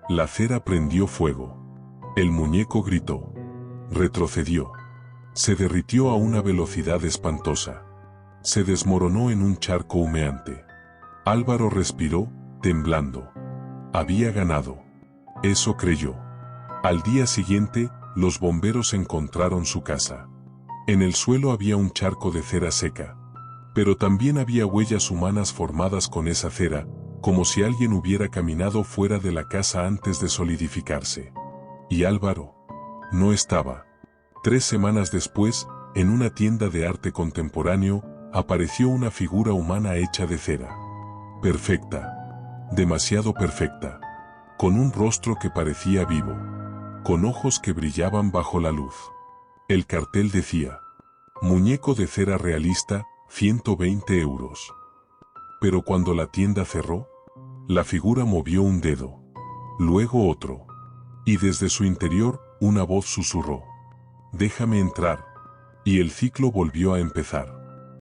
La cera prendió fuego. El muñeco gritó. Retrocedió. Se derritió a una velocidad espantosa. Se desmoronó en un charco humeante. Álvaro respiró, temblando. Había ganado. Eso creyó. Al día siguiente, los bomberos encontraron su casa. En el suelo había un charco de cera seca. Pero también había huellas humanas formadas con esa cera, como si alguien hubiera caminado fuera de la casa antes de solidificarse. Y Álvaro no estaba. 3 semanas después, en una tienda de arte contemporáneo, apareció una figura humana hecha de cera. Perfecta. Demasiado perfecta. Con un rostro que parecía vivo. Con ojos que brillaban bajo la luz. El cartel decía: muñeco de cera realista, 120 euros. Pero cuando la tienda cerró, la figura movió un dedo. Luego otro. Y desde su interior, una voz susurró: déjame entrar. Y el ciclo volvió a empezar.